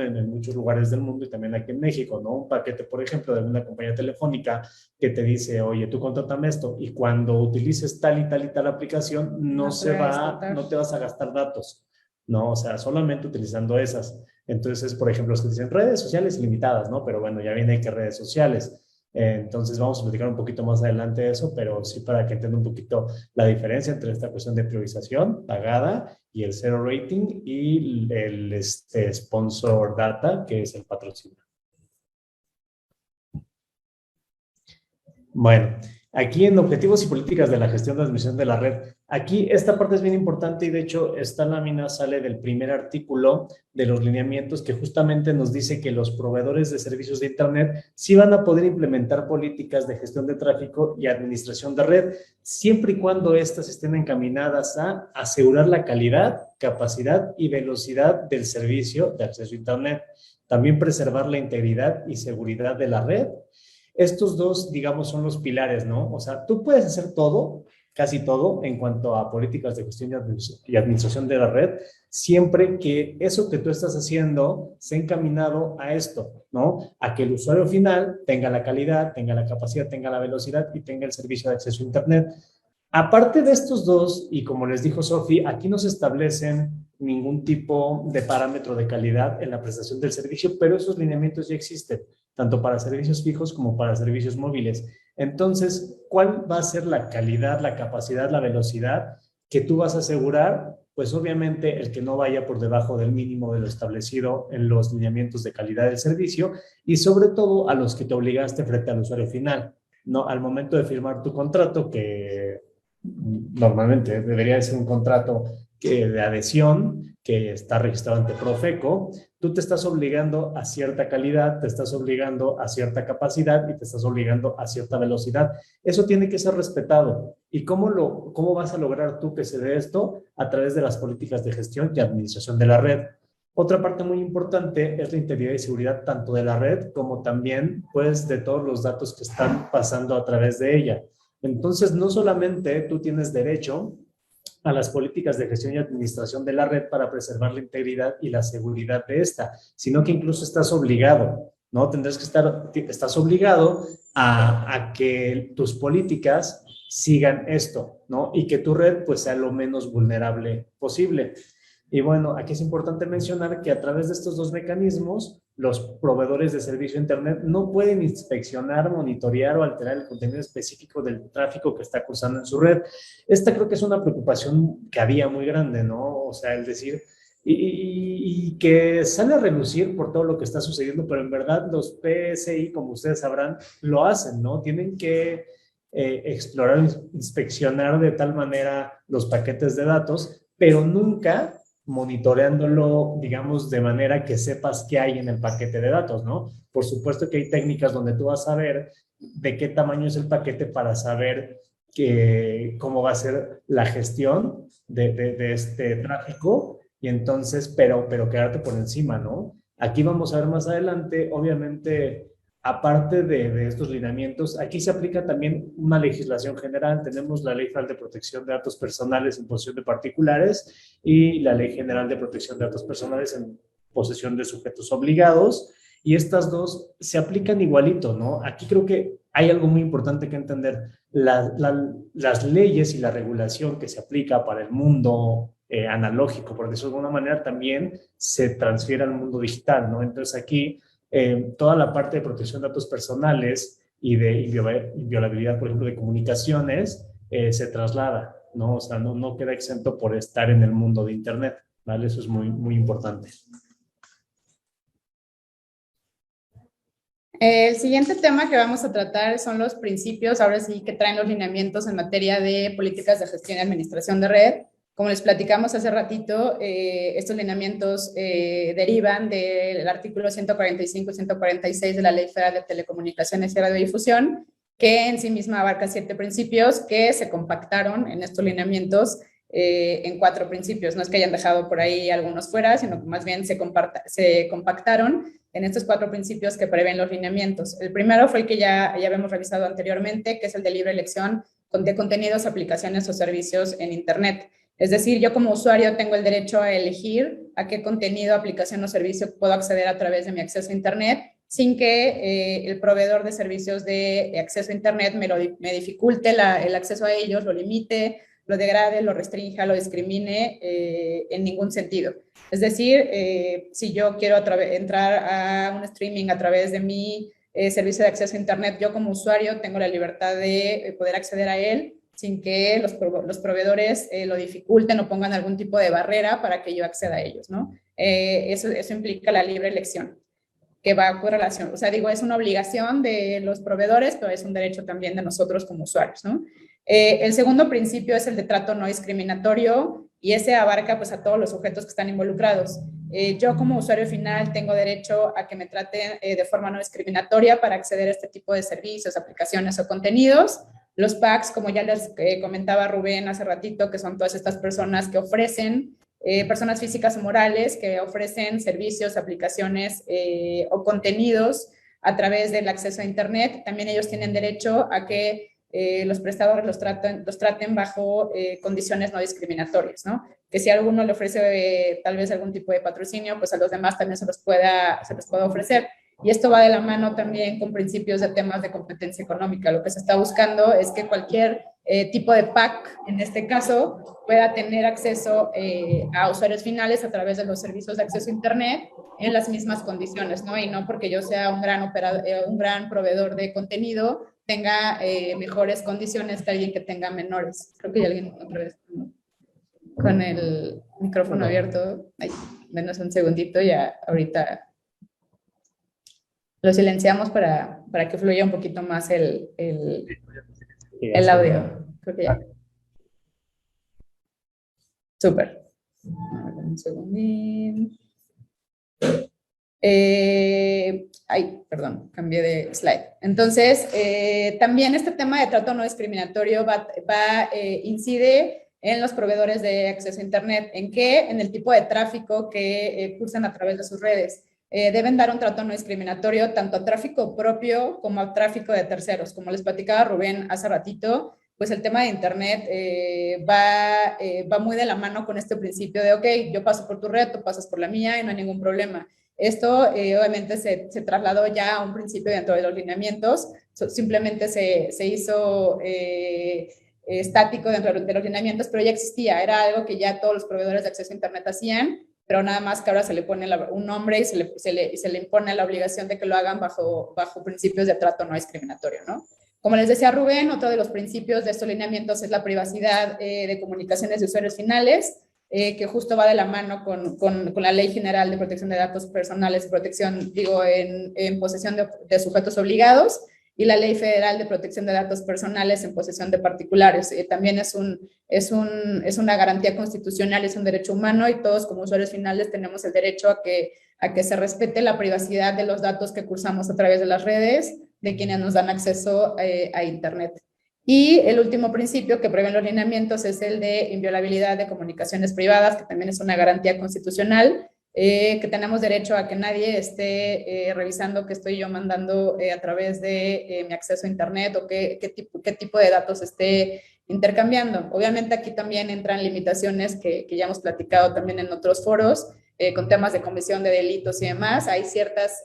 A: en muchos lugares del mundo y también aquí en México, ¿no? Un paquete, por ejemplo, de alguna compañía telefónica que te dice, oye, tú contrátame esto y cuando utilices tal y tal y tal aplicación no te vas a gastar datos, ¿no? O sea, solamente utilizando esas. Entonces, por ejemplo, los que dicen redes sociales limitadas, ¿no? Pero bueno, ya viene que redes sociales. Entonces vamos a platicar un poquito más adelante de eso, pero sí para que entiendan un poquito la diferencia entre esta cuestión de priorización pagada y el zero rating y el sponsor data, que es el patrocinio. Bueno, aquí en objetivos y políticas de la gestión de transmisión de la red, aquí esta parte es bien importante y de hecho esta lámina sale del primer artículo de los lineamientos que justamente nos dice que los proveedores de servicios de Internet sí van a poder implementar políticas de gestión de tráfico y administración de red, siempre y cuando estas estén encaminadas a asegurar la calidad, capacidad y velocidad del servicio de acceso a Internet, también preservar la integridad y seguridad de la red. Estos dos, digamos, son los pilares, ¿no? O sea, tú puedes hacer todo, casi todo, en cuanto a políticas de gestión y administración de la red, siempre que eso que tú estás haciendo sea encaminado a esto, ¿no? A que el usuario final tenga la calidad, tenga la capacidad, tenga la velocidad y tenga el servicio de acceso a Internet. Aparte de estos dos, y como les dijo Sofi, aquí no se establecen ningún tipo de parámetro de calidad en la prestación del servicio, pero esos lineamientos ya existen, tanto para servicios fijos como para servicios móviles. Entonces, ¿cuál va a ser la calidad, la capacidad, la velocidad que tú vas a asegurar pues obviamente el que no vaya por debajo del mínimo de lo establecido en los lineamientos de calidad del servicio y sobre todo a los que te obligaste frente al usuario final, ¿no? Al momento de firmar tu contrato, que normalmente debería de ser un contrato de adhesión que está registrado ante Profeco, tú te estás obligando a cierta calidad, te estás obligando a cierta capacidad y te estás obligando a cierta velocidad. Eso tiene que ser respetado. ¿Y cómo vas a lograr tú que se dé esto? A través de las políticas de gestión y administración de la red. Otra parte muy importante es la integridad y seguridad tanto de la red como también pues de todos los datos que están pasando a través de ella. Entonces, no solamente tú tienes derecho a las políticas de gestión y administración de la red para preservar la integridad y la seguridad de esta, sino que incluso estás obligado, ¿no? Estás obligado a que tus políticas sigan esto, ¿no? Y que tu red pues sea lo menos vulnerable posible. Y bueno, aquí es importante mencionar que a través de estos dos mecanismos, los proveedores de servicio de Internet no pueden inspeccionar, monitorear o alterar el contenido específico del tráfico que está cursando en su red. Esta creo que es una preocupación que había muy grande, ¿no? O sea, el decir, y que sale a relucir por todo lo que está sucediendo, pero en verdad los PSI, como ustedes sabrán, lo hacen, ¿no? Tienen que explorar, inspeccionar de tal manera los paquetes de datos, pero nunca monitoreándolo, digamos, de manera que sepas qué hay en el paquete de datos, ¿no? Por supuesto que hay técnicas donde tú vas a ver de qué tamaño es el paquete para saber cómo va a ser la gestión de este tráfico y entonces, pero quedarte por encima, ¿no? Aquí vamos a ver más adelante, obviamente, aparte de estos lineamientos, aquí se aplica también una legislación general. Tenemos la Ley Federal de Protección de Datos Personales en posesión de particulares y la Ley General de Protección de Datos Personales en posesión de sujetos obligados. Y estas dos se aplican igualito, ¿no? Aquí creo que hay algo muy importante que entender. Las leyes y la regulación que se aplica para el mundo analógico, por decirlo de alguna manera, también se transfiere al mundo digital, ¿no? Entonces aquí toda la parte de protección de datos personales y de inviolabilidad, por ejemplo, de comunicaciones, se traslada, ¿no? O sea, no queda exento por estar en el mundo de Internet, ¿vale? Eso es muy, muy importante.
C: El siguiente tema que vamos a tratar son los principios, ahora sí, que traen los lineamientos en materia de políticas de gestión y administración de red. Como les platicamos hace ratito, estos lineamientos derivan del artículo 145 y 146 de la Ley Federal de Telecomunicaciones y Radiodifusión, que en sí misma abarca 7 principios que se compactaron en estos lineamientos en 4 principios. No es que hayan dejado por ahí algunos fuera, sino que más bien se compactaron en estos 4 principios que prevén los lineamientos. El primero fue el que ya habíamos revisado anteriormente, que es el de libre elección de contenidos, aplicaciones o servicios en Internet. Es decir, yo como usuario tengo el derecho a elegir a qué contenido, aplicación o servicio puedo acceder a través de mi acceso a Internet, sin que el proveedor de servicios de acceso a Internet me dificulte el acceso a ellos, lo limite, lo degrade, lo restrinja, lo discrimine en ningún sentido. Es decir, si yo quiero entrar a un streaming a través de mi servicio de acceso a Internet, yo como usuario tengo la libertad de poder acceder a él sin que los proveedores lo dificulten o pongan algún tipo de barrera para que yo acceda a ellos, ¿no? Eso implica la libre elección, que va con relación, o sea, digo, es una obligación de los proveedores, pero es un derecho también de nosotros como usuarios, ¿no? El segundo principio es el de trato no discriminatorio y ese abarca pues a todos los sujetos que están involucrados. Yo como usuario final tengo derecho a que me traten de forma no discriminatoria para acceder a este tipo de servicios, aplicaciones o contenidos. Los PACs, como ya les comentaba Rubén hace ratito, que son todas estas personas que ofrecen, personas físicas o morales que ofrecen servicios, aplicaciones o contenidos a través del acceso a Internet. También ellos tienen derecho a que los prestadores los traten bajo condiciones no discriminatorias, ¿no? Que si alguno le ofrece tal vez algún tipo de patrocinio, pues a los demás también se les pueda ofrecer. Y esto va de la mano también con principios de temas de competencia económica. Lo que se está buscando es que cualquier tipo de PAC, en este caso, pueda tener acceso a usuarios finales a través de los servicios de acceso a Internet en las mismas condiciones, ¿no? Y no porque yo sea un gran proveedor de contenido, tenga mejores condiciones que alguien que tenga menores. Creo que hay alguien otra vez, ¿no? con el micrófono abierto. Ay, denos un segundito, ya ahorita lo silenciamos para que fluya un poquito más el audio. Creo que ya. Súper. Un segundín. Ay, perdón, cambié de slide. Entonces, también este tema de trato no discriminatorio incide en los proveedores de acceso a Internet. ¿En qué? En el tipo de tráfico que cursan a través de sus redes. Deben dar un trato no discriminatorio tanto a tráfico propio como a tráfico de terceros. Como les platicaba Rubén hace ratito, pues el tema de Internet va muy de la mano con este principio de, ok, yo paso por tu red, tú pasas por la mía y no hay ningún problema. Esto obviamente se trasladó ya a un principio dentro de los lineamientos, simplemente se hizo estático dentro de los lineamientos, pero ya existía, era algo que ya todos los proveedores de acceso a Internet hacían, pero nada más que ahora se le pone un nombre y se le impone la obligación de que lo hagan bajo principios de trato no discriminatorio, ¿no? Como les decía Rubén, otro de los principios de estos lineamientos es la privacidad de comunicaciones de usuarios finales, que justo va de la mano con la Ley General de Protección de Datos Personales, en posesión de sujetos obligados, y la Ley Federal de Protección de Datos Personales en posesión de particulares. También es una garantía constitucional, es un derecho humano, y todos como usuarios finales tenemos el derecho a que se respete la privacidad de los datos que cursamos a través de las redes, de quienes nos dan acceso a Internet. Y el último principio que prevén los lineamientos es el de inviolabilidad de comunicaciones privadas, que también es una garantía constitucional, que tenemos derecho a que nadie esté revisando qué estoy yo mandando a través de mi acceso a Internet o qué tipo de datos esté intercambiando. Obviamente aquí también entran limitaciones que ya hemos platicado también en otros foros, con temas de comisión de delitos y demás. Hay ciertas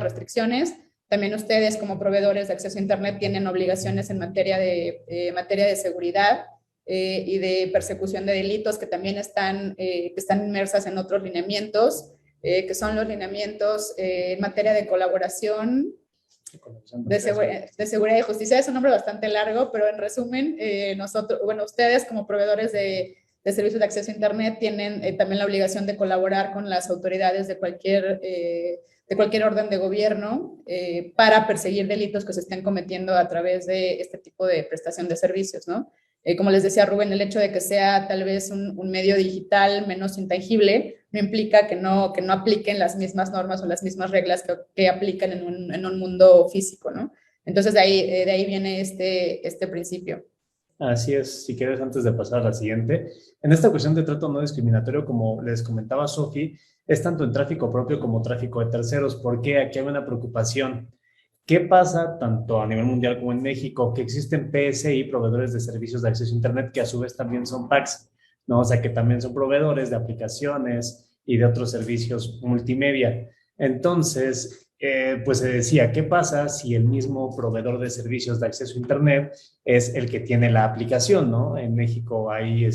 C: restricciones. También ustedes como proveedores de acceso a Internet tienen obligaciones en materia de seguridad y de persecución de delitos que también están inmersas en otros lineamientos, que son los lineamientos en materia de colaboración, de seguridad y justicia. Es un nombre bastante largo, pero en resumen, ustedes como proveedores de servicios de acceso a Internet tienen también la obligación de colaborar con las autoridades de cualquier orden de gobierno para perseguir delitos que se estén cometiendo a través de este tipo de prestación de servicios, ¿no? Como les decía Rubén, el hecho de que sea tal vez un medio digital menos intangible no implica que no apliquen las mismas normas o las mismas reglas que aplican en un mundo físico, ¿no? Entonces de ahí viene este principio.
A: Así es, si quieres, antes de pasar a la siguiente. En esta cuestión de trato no discriminatorio, como les comentaba Sofi, es tanto en tráfico propio como tráfico de terceros, porque aquí hay una preocupación. ¿Qué pasa tanto a nivel mundial como en México? Que existen PSI, proveedores de servicios de acceso a Internet, que a su vez también son PACS, ¿no? O sea, que también son proveedores de aplicaciones y de otros servicios multimedia. Entonces, pues se decía, ¿qué pasa si el mismo proveedor de servicios de acceso a Internet es el que tiene la aplicación, ¿no? En México hay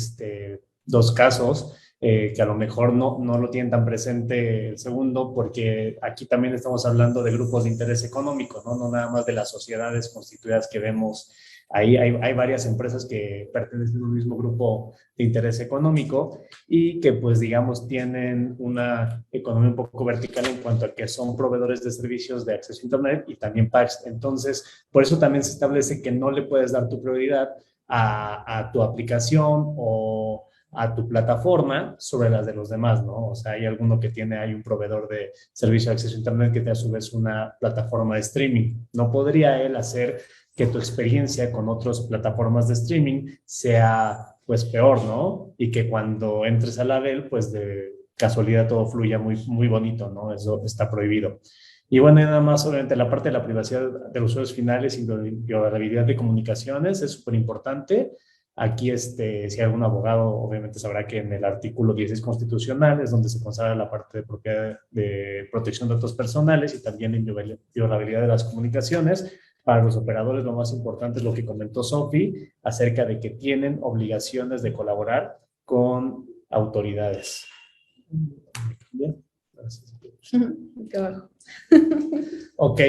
A: dos casos que a lo mejor no lo tienen tan presente el segundo, porque aquí también estamos hablando de grupos de interés económico, ¿no? No nada más de las sociedades constituidas que vemos. Ahí hay varias empresas que pertenecen a un mismo grupo de interés económico y que, pues, digamos, tienen una economía un poco vertical en cuanto a que son proveedores de servicios de acceso a Internet y también PACS. Entonces, por eso también se establece que no le puedes dar tu prioridad a tu aplicación o a tu plataforma sobre las de los demás, ¿no? O sea, hay un proveedor de servicio de acceso a Internet que tiene a su vez una plataforma de streaming. No podría él hacer que tu experiencia con otras plataformas de streaming sea, pues, peor, ¿no? Y que cuando entres a la de él, pues, de casualidad todo fluya muy, muy bonito, ¿no? Eso está prohibido. Y bueno, nada más, obviamente, la parte de la privacidad de los usuarios finales y inviolabilidad de comunicaciones es súper importante. Aquí, si hay algún abogado, obviamente sabrá que en el artículo 16 constitucional es donde se consagra la parte de propiedad de protección de datos personales y también inviolabilidad de las comunicaciones. Para los operadores, lo más importante es lo que comentó Sofi acerca de que tienen obligaciones de colaborar con autoridades. Bien, gracias.
C: Qué abajo.
A: Ok,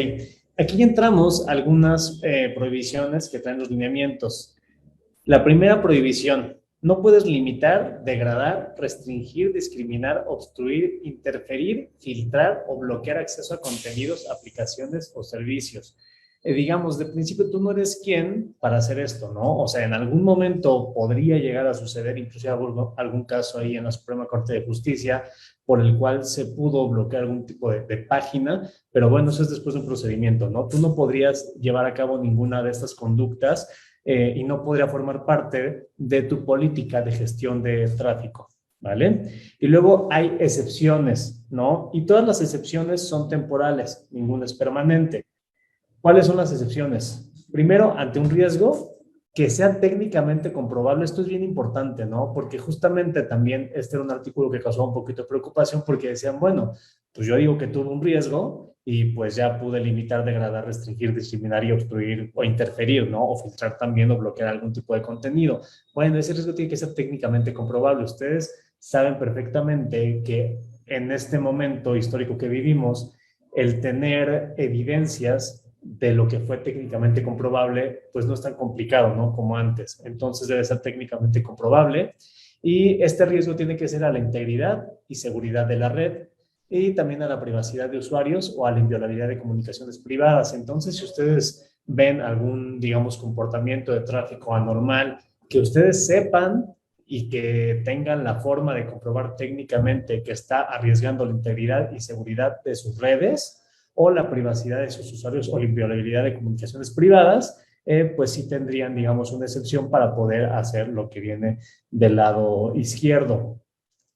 A: aquí ya entramos algunas prohibiciones que traen los lineamientos. La primera prohibición, No puedes limitar, degradar, restringir, discriminar, obstruir, interferir, filtrar o bloquear acceso a contenidos, aplicaciones o servicios. Digamos, de principio tú no eres quien para hacer esto, ¿no? O sea, en algún momento podría llegar a suceder, incluso algún caso ahí en la Suprema Corte de Justicia, por el cual se pudo bloquear algún tipo de página, pero bueno, eso es después de un procedimiento, ¿no? Tú no podrías llevar a cabo ninguna de estas conductas y no podría formar parte de tu política de gestión de tráfico, ¿vale? Y luego hay excepciones, ¿no? Y todas las excepciones son temporales, ninguna es permanente. ¿Cuáles son las excepciones? Primero, ante un riesgo que sea técnicamente comprobable. Esto es bien importante, ¿no? Porque justamente también este era un artículo que causó un poquito de preocupación porque decían, bueno, pues yo digo que tuvo un riesgo y pues ya pude limitar, degradar, restringir, discriminar y obstruir o interferir, ¿no? O filtrar también o bloquear algún tipo de contenido. Bueno, ese riesgo tiene que ser técnicamente comprobable. Ustedes saben perfectamente que en este momento histórico que vivimos, el tener evidencias de lo que fue técnicamente comprobable, pues no es tan complicado, ¿no? Como antes. Entonces debe ser técnicamente comprobable y este riesgo tiene que ser a la integridad y seguridad de la red y también a la privacidad de usuarios o a la inviolabilidad de comunicaciones privadas. Entonces, si ustedes ven algún, digamos, comportamiento de tráfico anormal, que ustedes sepan y que tengan la forma de comprobar técnicamente que está arriesgando la integridad y seguridad de sus redes, o la privacidad de sus usuarios o la inviolabilidad de comunicaciones privadas, pues sí tendrían, digamos, una excepción para poder hacer lo que viene del lado izquierdo.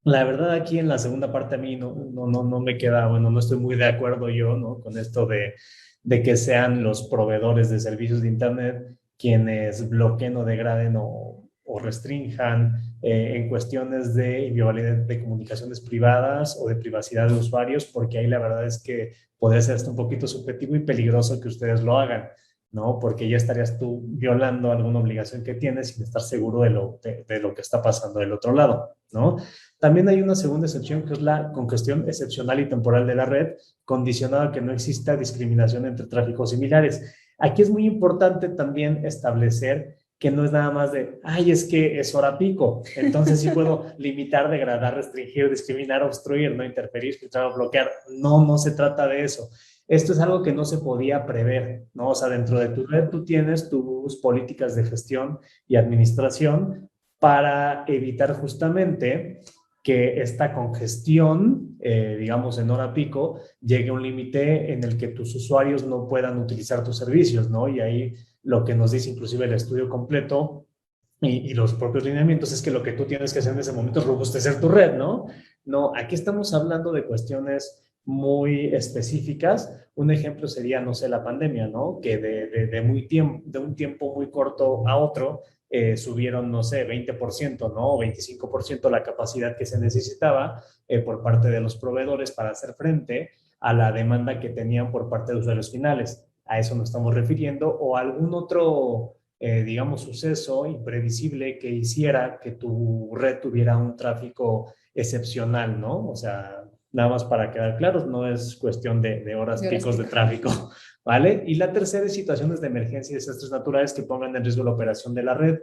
A: La verdad aquí en la segunda parte a mí no me queda, bueno, no estoy muy de acuerdo yo, ¿no? Con esto de que sean los proveedores de servicios de Internet quienes bloqueen o degraden o restrinjan en cuestiones de inviolabilidad de comunicaciones privadas o de privacidad de usuarios, porque ahí la verdad es que podría ser hasta un poquito subjetivo y peligroso que ustedes lo hagan, ¿no? Porque ya estarías tú violando alguna obligación que tienes sin estar seguro de lo que está pasando del otro lado, ¿no? También hay una segunda excepción que es la congestión excepcional y temporal de la red, condicionada a que no exista discriminación entre tráficos similares. Aquí es muy importante también establecer que no es nada más de, ay, es que es hora pico, entonces sí puedo limitar, degradar, restringir, discriminar, obstruir, no interferir, filtrar o bloquear. No se trata de eso. Esto es algo que no se podía prever, ¿no? O sea, dentro de tu red tú tienes tus políticas de gestión y administración para evitar justamente que esta congestión, digamos en hora pico, llegue a un límite en el que tus usuarios no puedan utilizar tus servicios, ¿no? Y ahí lo que nos dice inclusive el estudio completo y los propios lineamientos es que lo que tú tienes que hacer en ese momento es robustecer tu red, ¿no? No, aquí estamos hablando de cuestiones muy específicas. Un ejemplo sería, no sé, la pandemia, ¿no? Que de un tiempo muy corto a otro subieron, no sé, 20%, ¿no? O 25% la capacidad que se necesitaba por parte de los proveedores para hacer frente a la demanda que tenían por parte de usuarios finales. A eso nos estamos refiriendo, o algún otro, digamos, suceso imprevisible que hiciera que tu red tuviera un tráfico excepcional, ¿no? O sea, nada más para quedar claros, no es cuestión de horas picos de tráfico, ¿vale? Y la tercera es situaciones de emergencia y desastres naturales que pongan en riesgo la operación de la red.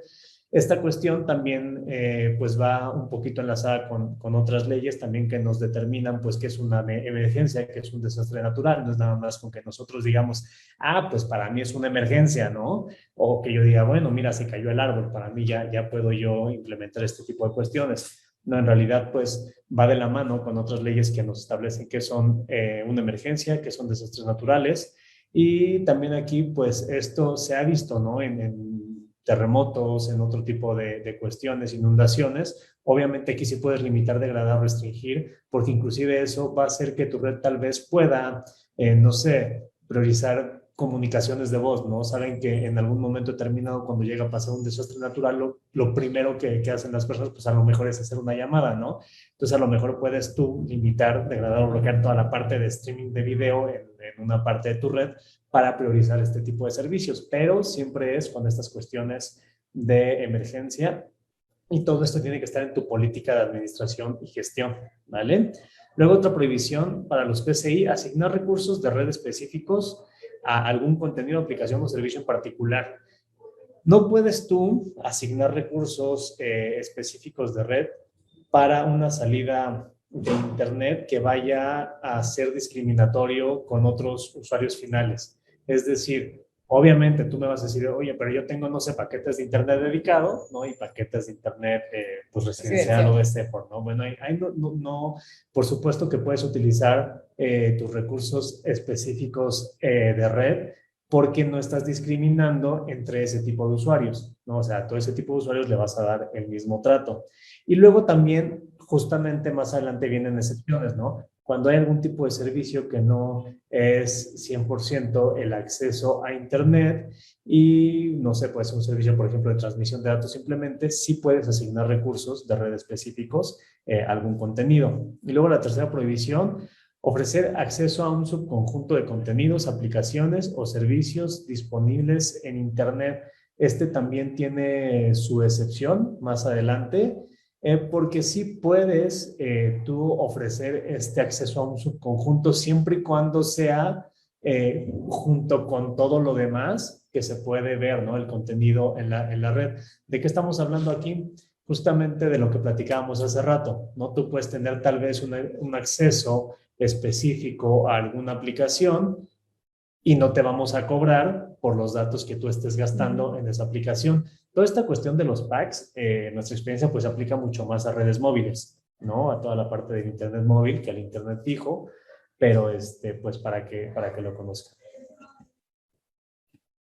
A: Esta cuestión también pues va un poquito enlazada con otras leyes también que nos determinan pues qué es una emergencia, qué es un desastre natural. No es nada más con que nosotros digamos, ah, pues para mí es una emergencia, ¿no? O que yo diga, bueno, mira, se cayó el árbol, para mí ya puedo yo implementar este tipo de cuestiones. No, en realidad pues va de la mano con otras leyes que nos establecen qué son una emergencia, qué son desastres naturales. Y también aquí pues esto se ha visto, ¿no? En terremotos, en otro tipo de cuestiones, inundaciones. Obviamente aquí sí puedes limitar, degradar, restringir, porque inclusive eso va a hacer que tu red tal vez pueda, no sé, priorizar comunicaciones de voz, ¿no? Saben que en algún momento determinado, cuando llega a pasar un desastre natural, lo primero que hacen las personas, pues a lo mejor es hacer una llamada, ¿no? Entonces a lo mejor puedes tú limitar, degradar o bloquear toda la parte de streaming de video en una parte de tu red para priorizar este tipo de servicios, pero siempre es con estas cuestiones de emergencia y todo esto tiene que estar en tu política de administración y gestión, ¿vale? Luego otra prohibición para los PCI, asignar recursos de red específicos a algún contenido, aplicación o servicio en particular. No puedes tú asignar recursos específicos de red para una salida de Internet que vaya a ser discriminatorio con otros usuarios finales. Es decir, obviamente tú me vas a decir, oye, pero yo tengo, no sé, paquetes de Internet dedicado, ¿no? Y paquetes de Internet, pues residencial o de Stepford, ¿no? Bueno, ahí por supuesto que puedes utilizar tus recursos específicos de red porque no estás discriminando entre ese tipo de usuarios, ¿no? O sea, a todo ese tipo de usuarios le vas a dar el mismo trato. Y luego también, justamente más adelante vienen excepciones, ¿no? Cuando hay algún tipo de servicio que no es 100% el acceso a Internet y, no sé, puede ser un servicio, por ejemplo, de transmisión de datos simplemente, sí puedes asignar recursos de red específicos a algún contenido. Y luego la tercera prohibición, ofrecer acceso a un subconjunto de contenidos, aplicaciones o servicios disponibles en Internet. Este también tiene su excepción más adelante, porque sí puedes tú ofrecer este acceso a un subconjunto siempre y cuando sea junto con todo lo demás que se puede ver, ¿no? El contenido en la red. ¿De qué estamos hablando aquí? Justamente de lo que platicábamos hace rato, ¿no? Tú puedes tener tal vez un acceso específico a alguna aplicación y no te vamos a cobrar por los datos que tú estés gastando en esa aplicación. Toda esta cuestión de los packs, nuestra experiencia pues aplica mucho más a redes móviles, ¿no? A toda la parte del Internet móvil que al Internet fijo, pero pues para que lo conozcan.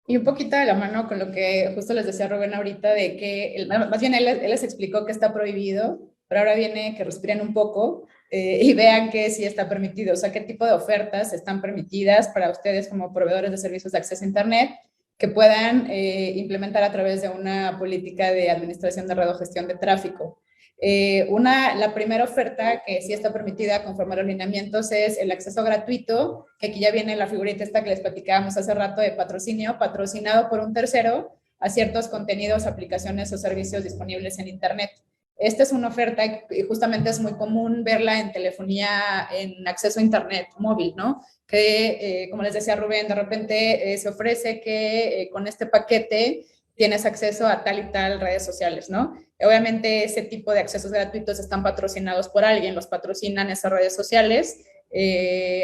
C: Y un poquito de la mano con lo que justo les decía Rubén ahorita, de que, más bien él les explicó que está prohibido, pero ahora viene que respiren un poco y vean que sí está permitido, o sea, qué tipo de ofertas están permitidas para ustedes como proveedores de servicios de acceso a Internet que puedan implementar a través de una política de administración de red o gestión de tráfico. La primera oferta que sí está permitida conforme a los lineamientos es el acceso gratuito, que aquí ya viene la figurita esta que les platicábamos hace rato de patrocinio, patrocinado por un tercero a ciertos contenidos, aplicaciones o servicios disponibles en Internet. Esta es una oferta y justamente es muy común verla en telefonía, en acceso a Internet móvil, ¿no? Que, como les decía Rubén, de repente se ofrece que con este paquete tienes acceso a tal y tal redes sociales, ¿no? Obviamente ese tipo de accesos gratuitos están patrocinados por alguien, los patrocinan esas redes sociales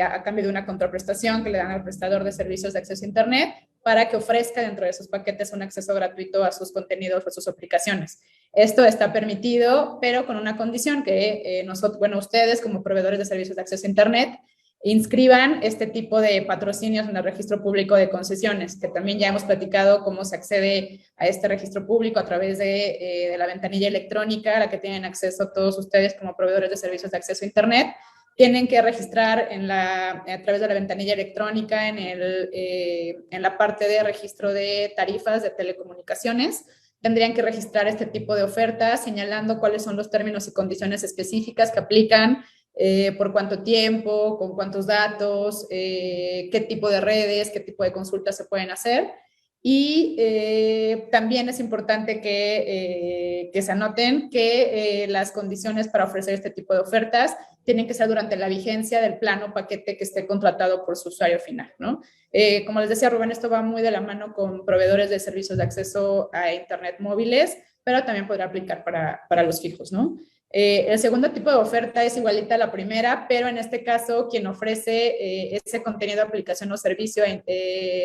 C: a cambio de una contraprestación que le dan al prestador de servicios de acceso a Internet para que ofrezca dentro de esos paquetes un acceso gratuito a sus contenidos o a sus aplicaciones. Esto está permitido, pero con una condición que ustedes como proveedores de servicios de acceso a Internet inscriban este tipo de patrocinios en el registro público de concesiones, que también ya hemos platicado cómo se accede a este registro público a través de la ventanilla electrónica a la que tienen acceso todos ustedes como proveedores de servicios de acceso a Internet. Tienen que registrar a través de la ventanilla electrónica en la parte de registro de tarifas de telecomunicaciones. Tendrían que registrar este tipo de ofertas señalando cuáles son los términos y condiciones específicas que aplican, por cuánto tiempo, con cuántos datos, qué tipo de redes, qué tipo de consultas se pueden hacer. Y también es importante que se anoten que las condiciones para ofrecer este tipo de ofertas tienen que ser durante la vigencia del plano o paquete que esté contratado por su usuario final, ¿no? Como les decía Rubén, esto va muy de la mano con proveedores de servicios de acceso a Internet móviles, pero también podrá aplicar para los fijos, ¿no? El segundo tipo de oferta es igualita a la primera, pero en este caso quien ofrece ese contenido, aplicación o servicio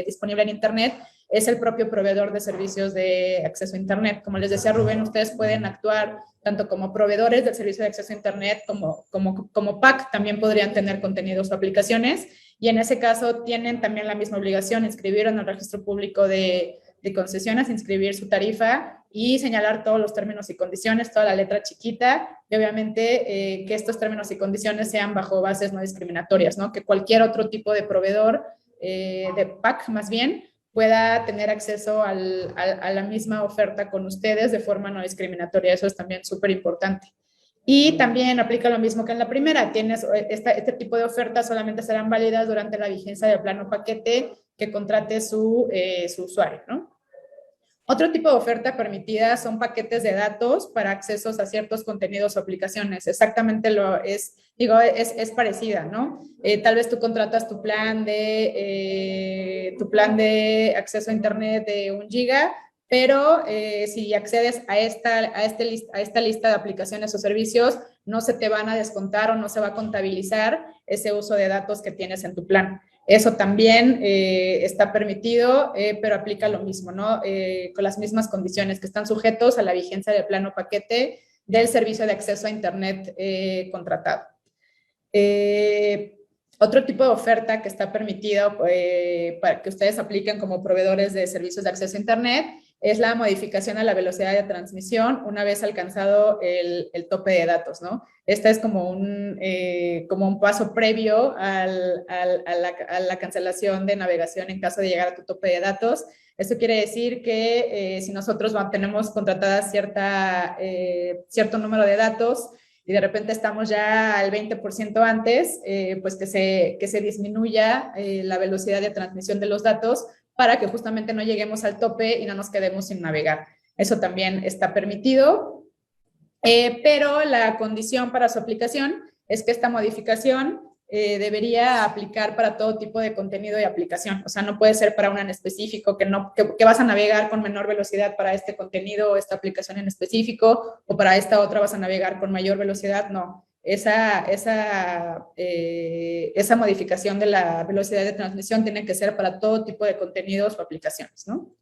C: disponible en Internet es el propio proveedor de servicios de acceso a Internet. Como les decía Rubén, ustedes pueden actuar tanto como proveedores del servicio de acceso a Internet como PAC, también podrían tener contenidos o aplicaciones, y en ese caso tienen también la misma obligación, inscribir en el registro público de concesiones, inscribir su tarifa y señalar todos los términos y condiciones, toda la letra chiquita, y obviamente que estos términos y condiciones sean bajo bases no discriminatorias, ¿no? Que cualquier otro tipo de proveedor, de PAC más bien, pueda tener acceso a la misma oferta con ustedes de forma no discriminatoria. Eso es también súper importante. Y también aplica lo mismo que en la primera. Este tipo de ofertas solamente serán válidas durante la vigencia del plano paquete que contrate su usuario, ¿no? Otro tipo de oferta permitida son paquetes de datos para accesos a ciertos contenidos o aplicaciones. Exactamente es parecida, ¿no? Tal vez tú contratas tu plan de acceso a Internet de 1 giga pero si accedes a esta lista de aplicaciones o servicios, no se te van a descontar o no se va a contabilizar ese uso de datos que tienes en tu plan. Eso también está permitido, pero aplica lo mismo, ¿no? Con las mismas condiciones, que están sujetos a la vigencia del plan o paquete del servicio de acceso a Internet contratado. Otro tipo de oferta que está permitido para que ustedes apliquen como proveedores de servicios de acceso a Internet es la modificación a la velocidad de transmisión una vez alcanzado el tope de datos, ¿no? Esta es como un paso previo a la cancelación de navegación en caso de llegar a tu tope de datos. Esto quiere decir que si nosotros tenemos contratada cierto número de datos y de repente estamos ya al 20% antes, pues que se disminuya la velocidad de transmisión de los datos para que justamente no lleguemos al tope y no nos quedemos sin navegar. Eso también está permitido, pero la condición para su aplicación es que esta modificación debería aplicar para todo tipo de contenido y aplicación. O sea, no puede ser para una en específico, que vas a navegar con menor velocidad para este contenido o esta aplicación en específico, o para esta otra vas a navegar con mayor velocidad. No, esa modificación de la velocidad de transmisión tiene que ser para todo tipo de contenidos o aplicaciones, ¿no?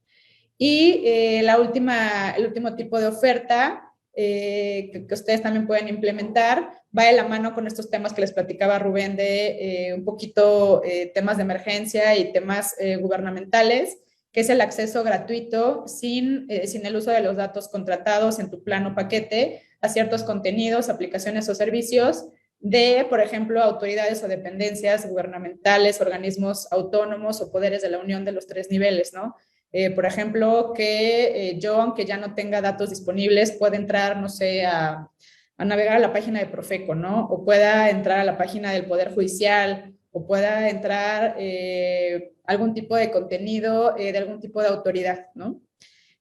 C: Y el último tipo de oferta que ustedes también pueden implementar va de la mano con estos temas que les platicaba Rubén de un poquito temas de emergencia y temas gubernamentales, que es el acceso gratuito sin el uso de los datos contratados en tu plan o paquete a ciertos contenidos, aplicaciones o servicios de, por ejemplo, autoridades o dependencias gubernamentales, organismos autónomos o poderes de la Unión de los 3 niveles, ¿no? Por ejemplo, que yo, aunque ya no tenga datos disponibles, pueda entrar, no sé, a navegar a la página de Profeco, ¿no? O pueda entrar a la página del Poder Judicial, o pueda entrar algún tipo de contenido de algún tipo de autoridad, ¿no?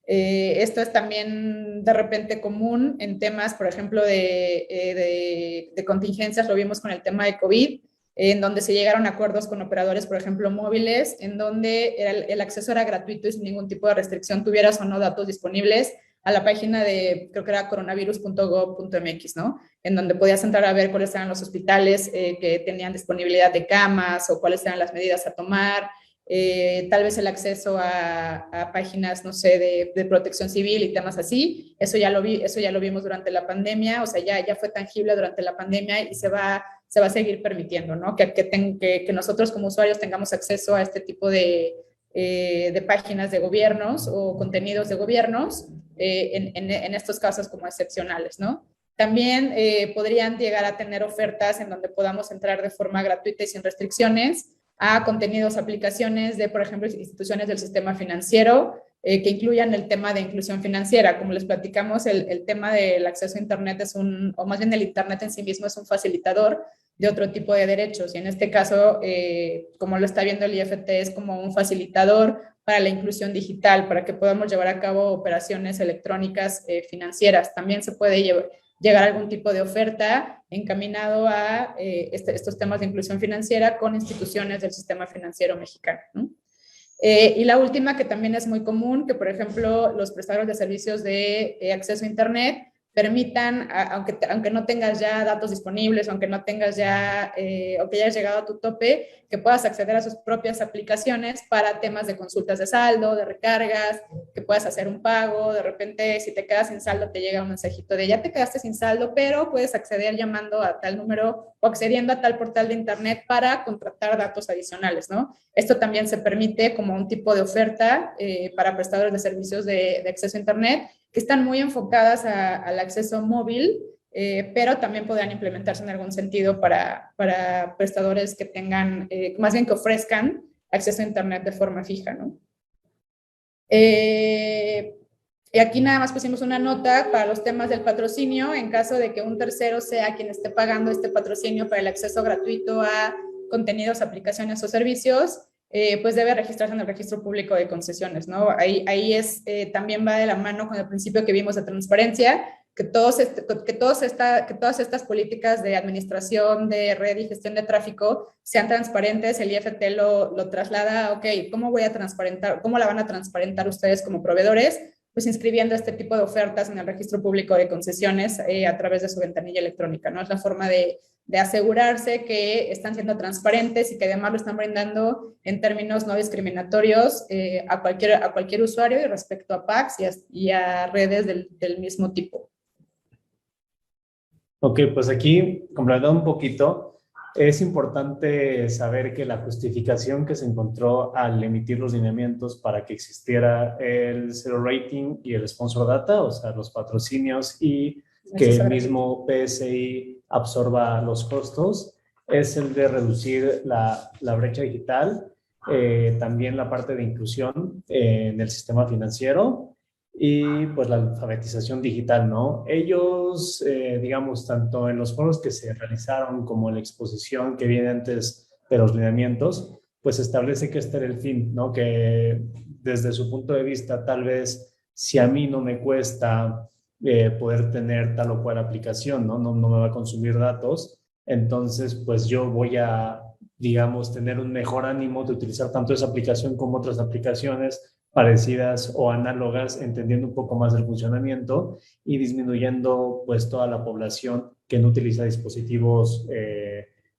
C: Esto es también de repente común en temas, por ejemplo, de contingencias, lo vimos con el tema de COVID, en donde se llegaron a acuerdos con operadores, por ejemplo, móviles, en donde el acceso era gratuito y sin ningún tipo de restricción, tuvieras o no datos disponibles, a la página de, creo que era coronavirus.gov.mx, ¿no? En donde podías entrar a ver cuáles eran los hospitales que tenían disponibilidad de camas o cuáles eran las medidas a tomar, tal vez el acceso a páginas, no sé, de protección civil y temas así. Eso ya lo vimos durante la pandemia, o sea, ya fue tangible durante la pandemia y se va a seguir permitiendo, ¿no? Que nosotros como usuarios tengamos acceso a este tipo de páginas de gobiernos o contenidos de gobiernos en estos casos como excepcionales, ¿no? También podrían llegar a tener ofertas en donde podamos entrar de forma gratuita y sin restricciones a contenidos, aplicaciones de, por ejemplo, instituciones del sistema financiero que incluyan el tema de inclusión financiera. Como les platicamos, el tema del acceso a Internet o más bien el Internet en sí mismo es un facilitador de otro tipo de derechos. Y en este caso, como lo está viendo el IFT, es como un facilitador para la inclusión digital, para que podamos llevar a cabo operaciones electrónicas financieras. También se puede llegar a algún tipo de oferta encaminado a estos temas de inclusión financiera con instituciones del sistema financiero mexicano, ¿no? Y la última, que también es muy común, que por ejemplo los prestadores de servicios de acceso a Internet permitan, aunque no tengas ya datos disponibles, aunque no tengas ya, o que hayas llegado a tu tope, que puedas acceder a sus propias aplicaciones para temas de consultas de saldo, de recargas, que puedas hacer un pago. De repente, si te quedas sin saldo, te llega un mensajito de ya te quedaste sin saldo, pero puedes acceder llamando a tal número o accediendo a tal portal de Internet para contratar datos adicionales, ¿no? Esto también se permite como un tipo de oferta para prestadores de servicios de acceso a Internet que están muy enfocadas al acceso móvil, pero también podrán implementarse en algún sentido para prestadores que tengan, más bien que ofrezcan acceso a Internet de forma fija, ¿no? Y aquí nada más pusimos una nota para los temas del patrocinio, en caso de que un tercero sea quien esté pagando este patrocinio para el acceso gratuito a contenidos, aplicaciones o servicios, pues debe registrarse en el registro público de concesiones, ¿no? Ahí también va de la mano con el principio que vimos de transparencia, que todas estas políticas de administración de red y gestión de tráfico sean transparentes. El IFT lo traslada, ok, ¿cómo voy a transparentar? ¿Cómo la van a transparentar ustedes como proveedores? Pues inscribiendo este tipo de ofertas en el registro público de concesiones a través de su ventanilla electrónica, ¿no? Es la forma de asegurarse que están siendo transparentes y que además lo están brindando en términos no discriminatorios a cualquier usuario y respecto a packs y a redes del mismo tipo.
A: Ok, pues aquí, complementando un poquito, es importante saber que la justificación que se encontró al emitir los lineamientos para que existiera el zero rating y el sponsor data, o sea, los patrocinios y que el mismo PSI absorba los costos, es el de reducir la brecha digital, también la parte de inclusión en el sistema financiero y pues la alfabetización digital, ¿no? Ellos, digamos, tanto en los foros que se realizaron como en la exposición que viene antes de los lineamientos, pues establece que este era el fin, ¿no? Que desde su punto de vista, tal vez si a mí no me cuesta poder tener tal o cual aplicación, ¿no? No me va a consumir datos, entonces pues yo voy a, digamos, tener un mejor ánimo de utilizar tanto esa aplicación como otras aplicaciones parecidas o análogas, entendiendo un poco más del funcionamiento y disminuyendo pues toda la población que no utiliza dispositivos,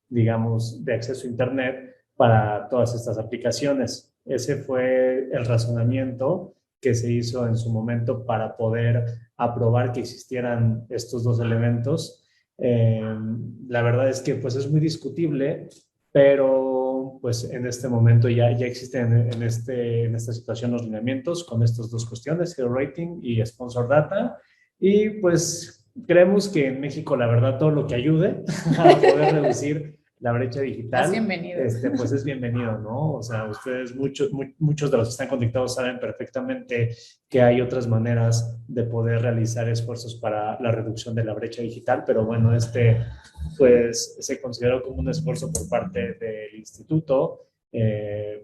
A: digamos, de acceso a Internet para todas estas aplicaciones. Ese fue el razonamiento que se hizo en su momento para poder aprobar que existieran estos dos elementos. La verdad es que pues es muy discutible, pero pues en este momento ya existen en esta situación los lineamientos con estas dos cuestiones, Zero Rating y Sponsor Data, y pues creemos que en México la verdad todo lo que ayude a poder reducir la brecha digital,
C: es bienvenido.
A: Pues es bienvenido, ¿no? O sea, ustedes, muchos de los que están conectados saben perfectamente que hay otras maneras de poder realizar esfuerzos para la reducción de la brecha digital, pero bueno, pues se consideró como un esfuerzo por parte del instituto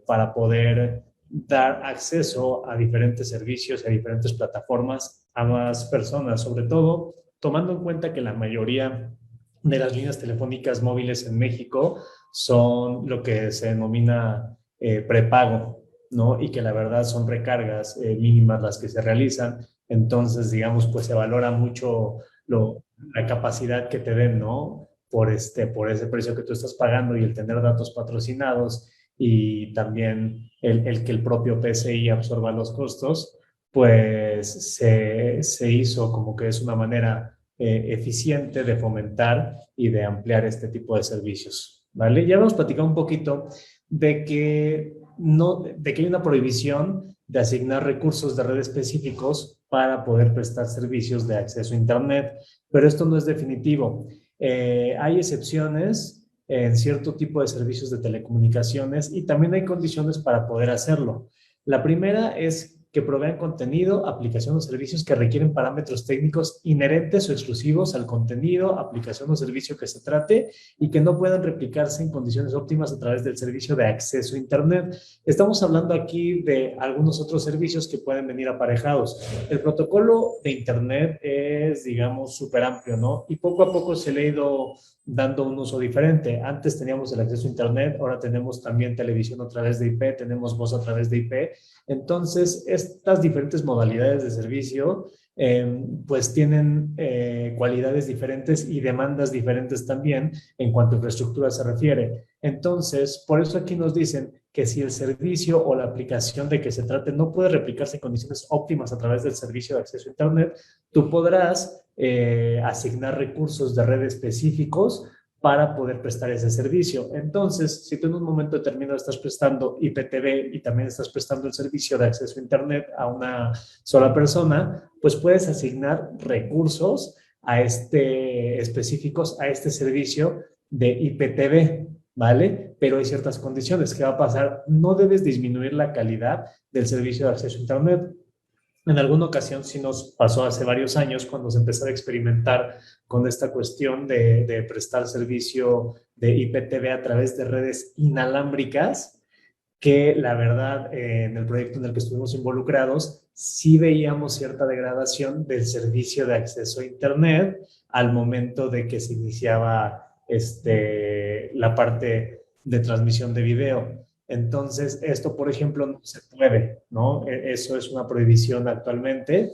A: para poder dar acceso a diferentes servicios, a diferentes plataformas, a más personas, sobre todo tomando en cuenta que la mayoría de las líneas telefónicas móviles en México son lo que se denomina prepago, ¿no? Y que la verdad son recargas mínimas las que se realizan. Entonces, digamos, pues se valora mucho la capacidad que te den, ¿no? Por ese precio que tú estás pagando y el tener datos patrocinados y también el que el propio PSI absorba los costos, pues se hizo como que es una manera eficiente de fomentar y de ampliar este tipo de servicios, ¿vale? Ya hemos platicado un poquito de que hay una prohibición de asignar recursos de red específicos para poder prestar servicios de acceso a Internet, pero esto no es definitivo. Hay excepciones en cierto tipo de servicios de telecomunicaciones y también hay condiciones para poder hacerlo. La primera es que provean contenido, aplicación o servicios que requieren parámetros técnicos inherentes o exclusivos al contenido, aplicación o servicio que se trate y que no puedan replicarse en condiciones óptimas a través del servicio de acceso a Internet. Estamos hablando aquí de algunos otros servicios que pueden venir aparejados. El protocolo de Internet es, digamos, súper amplio, ¿no? Y poco a poco se le ha ido dando un uso diferente. Antes teníamos el acceso a Internet, ahora tenemos también televisión a través de IP, tenemos voz a través de IP. Entonces, estas diferentes modalidades de servicio pues tienen cualidades diferentes y demandas diferentes también en cuanto a infraestructura se refiere. Entonces, por eso aquí nos dicen que si el servicio o la aplicación de que se trate no puede replicarse en condiciones óptimas a través del servicio de acceso a Internet, tú podrás asignar recursos de red específicos para poder prestar ese servicio. Entonces, si tú en un momento determinado estás prestando IPTV y también estás prestando el servicio de acceso a Internet a una sola persona, pues puedes asignar recursos específicos a este servicio de IPTV, ¿vale? Pero hay ciertas condiciones. ¿Qué va a pasar? No debes disminuir la calidad del servicio de acceso a Internet. En alguna ocasión sí nos pasó hace varios años cuando se empezó a experimentar con esta cuestión de prestar servicio de IPTV a través de redes inalámbricas. que la verdad en el proyecto en el que estuvimos involucrados sí veíamos cierta degradación del servicio de acceso a Internet al momento de que se iniciaba la parte de transmisión de video. Entonces, esto, por ejemplo, no se puede, ¿no? Eso es una prohibición actualmente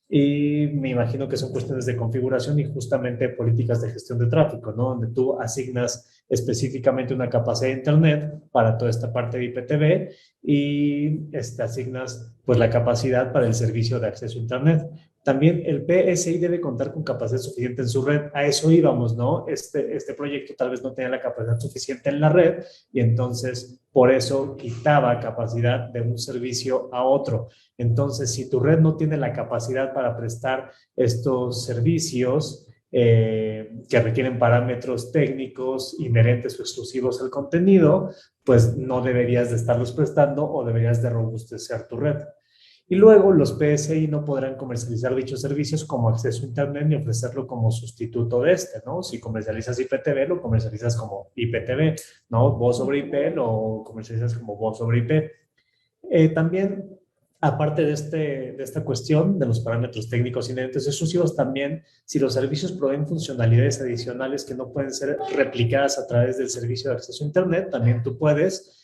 A: y me imagino que son cuestiones de configuración y justamente políticas de gestión de tráfico, ¿no? Donde tú asignas específicamente una capacidad de Internet para toda esta parte de IPTV y asignas pues la capacidad para el servicio de acceso a Internet. También el PSI debe contar con capacidad suficiente en su red. A eso íbamos, ¿no? Este proyecto tal vez no tenía la capacidad suficiente en la red y entonces por eso quitaba capacidad de un servicio a otro. Entonces, si tu red no tiene la capacidad para prestar estos servicios que requieren parámetros técnicos inherentes o exclusivos al contenido, pues no deberías de estarlos prestando o deberías de robustecer tu red. Y luego los PSI no podrán comercializar dichos servicios como acceso a Internet ni ofrecerlo como sustituto de ¿no? Si comercializas IPTV, lo comercializas como IPTV, ¿no? Voz sobre IP lo comercializas como voz sobre IP. También, aparte de esta cuestión de los parámetros técnicos inherentes exclusivos, también si los servicios proveen funcionalidades adicionales que no pueden ser replicadas a través del servicio de acceso a Internet, también tú puedes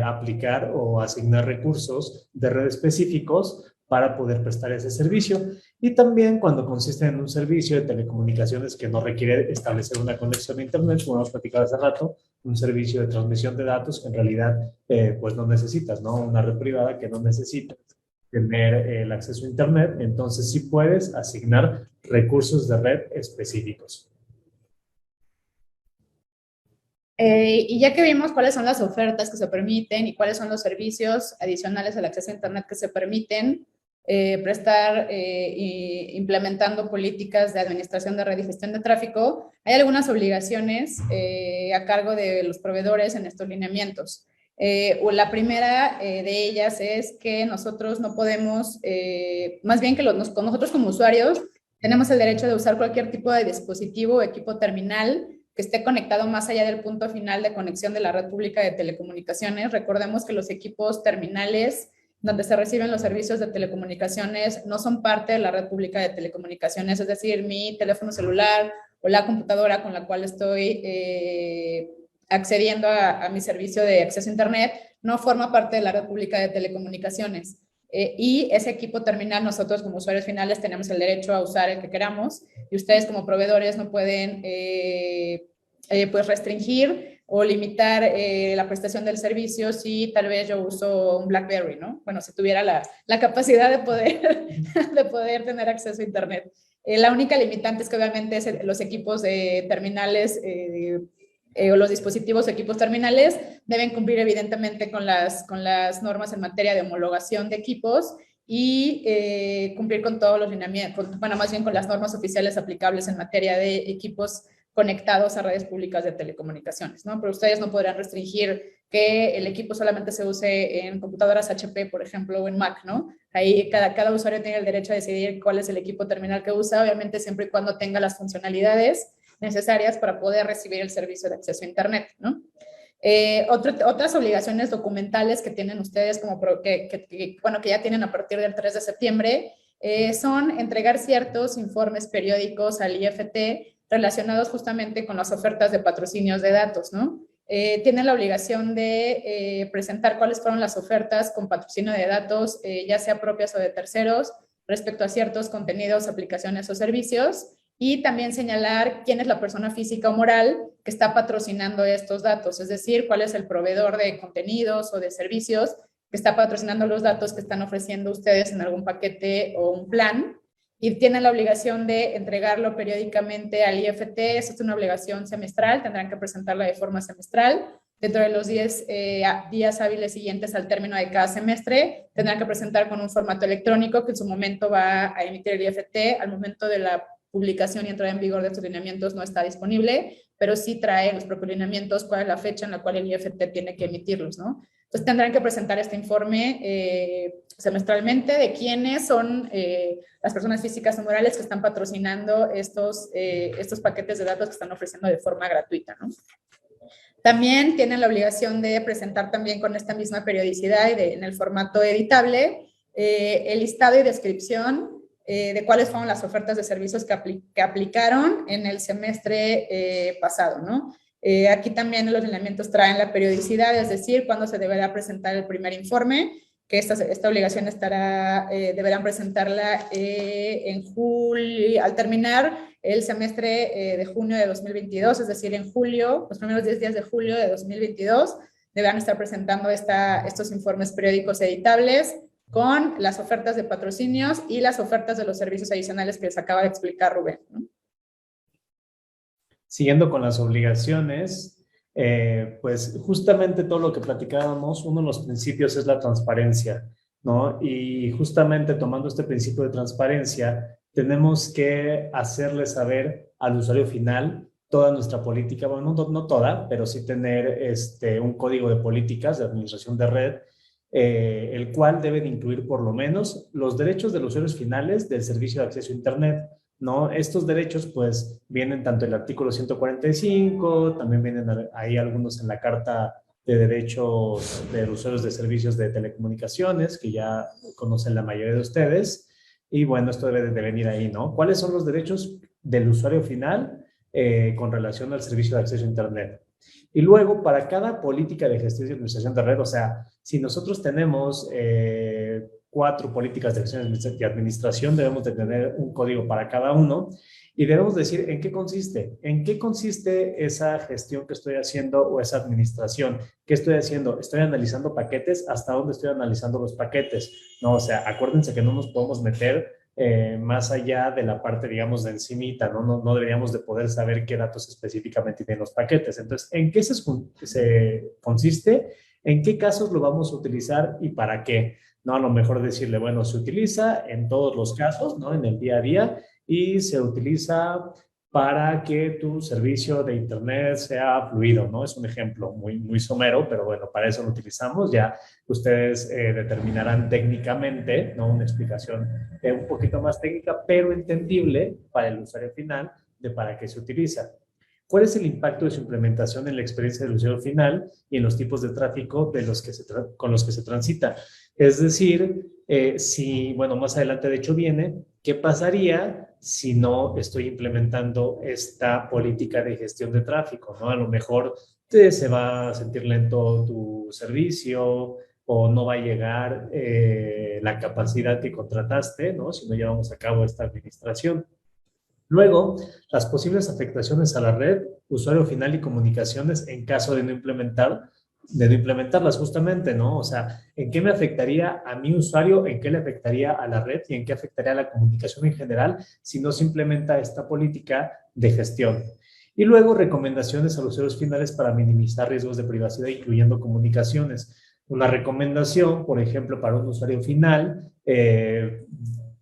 A: aplicar o asignar recursos de red específicos para poder prestar ese servicio. Y también cuando consiste en un servicio de telecomunicaciones que no requiere establecer una conexión a Internet, como hemos platicado hace rato, un servicio de transmisión de datos que en realidad pues no necesitas, ¿no? Una red privada que no necesita tener el acceso a Internet, entonces sí puedes asignar recursos de red específicos.
C: Y ya que vimos cuáles son las ofertas que se permiten y cuáles son los servicios adicionales al acceso a Internet que se permiten prestar implementando políticas de administración de red y gestión de tráfico, hay algunas obligaciones a cargo de los proveedores en estos lineamientos. La primera de ellas es que nosotros no podemos, más bien que nosotros como usuarios tenemos el derecho de usar cualquier tipo de dispositivo o equipo terminal que esté conectado más allá del punto final de conexión de la red pública de telecomunicaciones. Recordemos que los equipos terminales donde se reciben los servicios de telecomunicaciones no son parte de la red pública de telecomunicaciones, es decir, mi teléfono celular o la computadora con la cual estoy accediendo a mi servicio de acceso a Internet no forma parte de la red pública de telecomunicaciones. Y ese equipo terminal nosotros como usuarios finales tenemos el derecho a usar el que queramos y ustedes como proveedores no pueden pues restringir o limitar la prestación del servicio si tal vez yo uso un BlackBerry, ¿no? Bueno, si tuviera la capacidad de poder tener acceso a Internet. La única limitante es que obviamente los equipos terminales o los dispositivos o equipos terminales deben cumplir evidentemente con las normas en materia de homologación de equipos y cumplir con todos los lineamientos, bueno, más bien con las normas oficiales aplicables en materia de equipos conectados a redes públicas de telecomunicaciones, ¿no? Pero ustedes no podrán restringir que el equipo solamente se use en computadoras HP, por ejemplo, o en Mac, ¿no? Ahí cada usuario tiene el derecho a decidir cuál es el equipo terminal que usa, obviamente siempre y cuando tenga las funcionalidades necesarias para poder recibir el servicio de acceso a Internet, ¿no? Otras obligaciones documentales que tienen ustedes, que ya tienen a partir del 3 de septiembre, son entregar ciertos informes periódicos al IFT relacionados justamente con las ofertas de patrocinios de datos, ¿no? Tienen la obligación de presentar cuáles fueron las ofertas con patrocinio de datos, ya sea propias o de terceros, respecto a ciertos contenidos, aplicaciones o servicios, y también señalar quién es la persona física o moral que está patrocinando estos datos, es decir, cuál es el proveedor de contenidos o de servicios que está patrocinando los datos que están ofreciendo ustedes en algún paquete o un plan, y tienen la obligación de entregarlo periódicamente al IFT. Esto es una obligación semestral, tendrán que presentarla de forma semestral. Dentro de los 10 días hábiles siguientes al término de cada semestre, tendrán que presentar con un formato electrónico que en su momento va a emitir el IFT. Al momento de la publicación y entrada en vigor de estos lineamientos no está disponible, pero sí trae los propios lineamientos cuál es la fecha en la cual el IFT tiene que emitirlos, ¿no? Entonces tendrán que presentar este informe semestralmente de quiénes son las personas físicas o morales que están patrocinando estos paquetes de datos que están ofreciendo de forma gratuita, ¿no? También tienen la obligación de presentar también con esta misma periodicidad y en el formato editable el listado y descripción de cuáles fueron las ofertas de servicios que aplicaron en el semestre pasado, ¿no? Aquí también los lineamientos traen la periodicidad, es decir, cuándo se deberá presentar el primer informe, que esta obligación deberán presentarla en julio, al terminar el semestre de junio de 2022, es decir, en julio, los primeros 10 días de julio de 2022, deberán estar presentando estos informes periódicos editables con las ofertas de patrocinios y las ofertas de los servicios adicionales que les acaba de explicar Rubén, ¿no?
A: Siguiendo con las obligaciones, pues justamente todo lo que platicábamos, uno de los principios es la transparencia, ¿no? Y justamente tomando este principio de transparencia, tenemos que hacerle saber al usuario final toda nuestra política, bueno, no toda, pero sí tener un código de políticas de administración de red, el cual debe de incluir por lo menos los derechos de los usuarios finales del servicio de acceso a Internet, ¿no? Estos derechos pues vienen tanto en el artículo 145, también vienen ahí algunos en la Carta de Derechos de los Usuarios de Servicios de Telecomunicaciones, que ya conocen la mayoría de ustedes, y bueno, esto debe de venir ahí, ¿no? ¿Cuáles son los derechos del usuario final con relación al servicio de acceso a Internet? Y luego, para cada política de gestión y administración de red, o sea, si nosotros tenemos 4 políticas de gestión y administración, debemos de tener un código para cada uno y debemos decir en qué consiste esa gestión que estoy haciendo o esa administración. ¿Qué estoy haciendo? Estoy analizando paquetes, ¿hasta dónde estoy analizando los paquetes? No, o sea, acuérdense que no nos podemos meter más allá de la parte, digamos, de encimita, ¿no? No deberíamos de poder saber qué datos específicamente tienen los paquetes. Entonces, ¿en qué se consiste? ¿En qué casos lo vamos a utilizar y para qué? No, a lo mejor decirle, bueno, se utiliza en todos los casos, ¿no? En el día a día y se utiliza para que tu servicio de Internet sea fluido, ¿no? Es un ejemplo muy somero, pero bueno, para eso lo utilizamos. Ya ustedes determinarán técnicamente, ¿no? Una explicación un poquito más técnica, pero entendible para el usuario final de para qué se utiliza. ¿Cuál es el impacto de su implementación en la experiencia del usuario final y en los tipos de tráfico con los que se transita? Es decir, bueno, más adelante de hecho viene, ¿qué pasaría si no estoy implementando esta política de gestión de tráfico, ¿no? A lo mejor se va a sentir lento tu servicio o no va a llegar la capacidad que contrataste, ¿no? Si no llevamos a cabo esta administración. Luego, las posibles afectaciones a la red, usuario final y comunicaciones en caso de no implementarlas justamente, ¿no? O sea, ¿en qué me afectaría a mi usuario? ¿En qué le afectaría a la red? ¿Y en qué afectaría a la comunicación en general si no se implementa esta política de gestión? Y luego, recomendaciones a los usuarios finales para minimizar riesgos de privacidad, incluyendo comunicaciones. Una recomendación, por ejemplo, para un usuario final,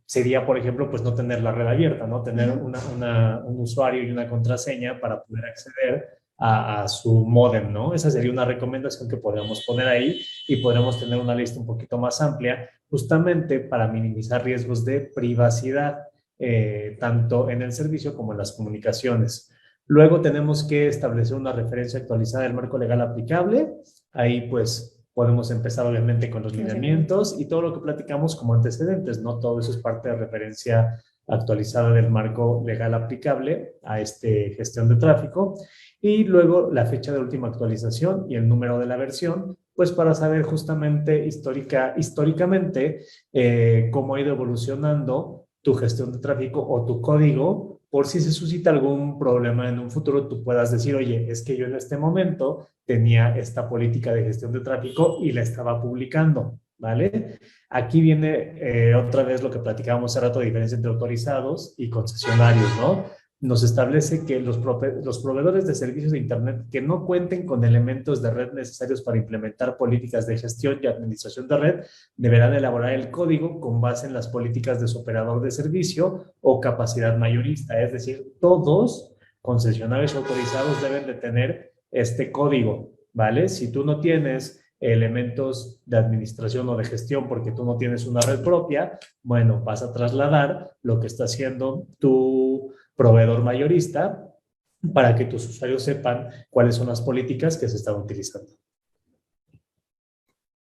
A: sería, por ejemplo, pues no tener la red abierta, ¿no? Tener un usuario y una contraseña para poder acceder a su módem, ¿no? Esa sería una recomendación que podríamos poner ahí y podríamos tener una lista un poquito más amplia justamente para minimizar riesgos de privacidad, tanto en el servicio como en las comunicaciones. Luego tenemos que establecer una referencia actualizada del marco legal aplicable. Ahí pues podemos empezar obviamente con los lineamientos y todo lo que platicamos como antecedentes, ¿no? Todo eso es parte de referencia actualizada del marco legal aplicable a gestión de tráfico. Y luego la fecha de última actualización y el número de la versión, pues para saber justamente históricamente cómo ha ido evolucionando tu gestión de tráfico o tu código, por si se suscita algún problema en un futuro, tú puedas decir, oye, es que yo en este momento tenía esta política de gestión de tráfico y la estaba publicando, ¿vale? Aquí viene otra vez lo que platicábamos hace rato, de diferencia entre autorizados y concesionarios, ¿no? Nos establece que los proveedores de servicios de Internet que no cuenten con elementos de red necesarios para implementar políticas de gestión y administración de red deberán elaborar el código con base en las políticas de su operador de servicio o capacidad mayorista. Es decir, todos concesionarios autorizados deben de tener este código, ¿vale? Si tú no tienes elementos de administración o de gestión porque tú no tienes una red propia, bueno, vas a trasladar lo que está haciendo tu proveedor mayorista para que tus usuarios sepan cuáles son las políticas que se están utilizando.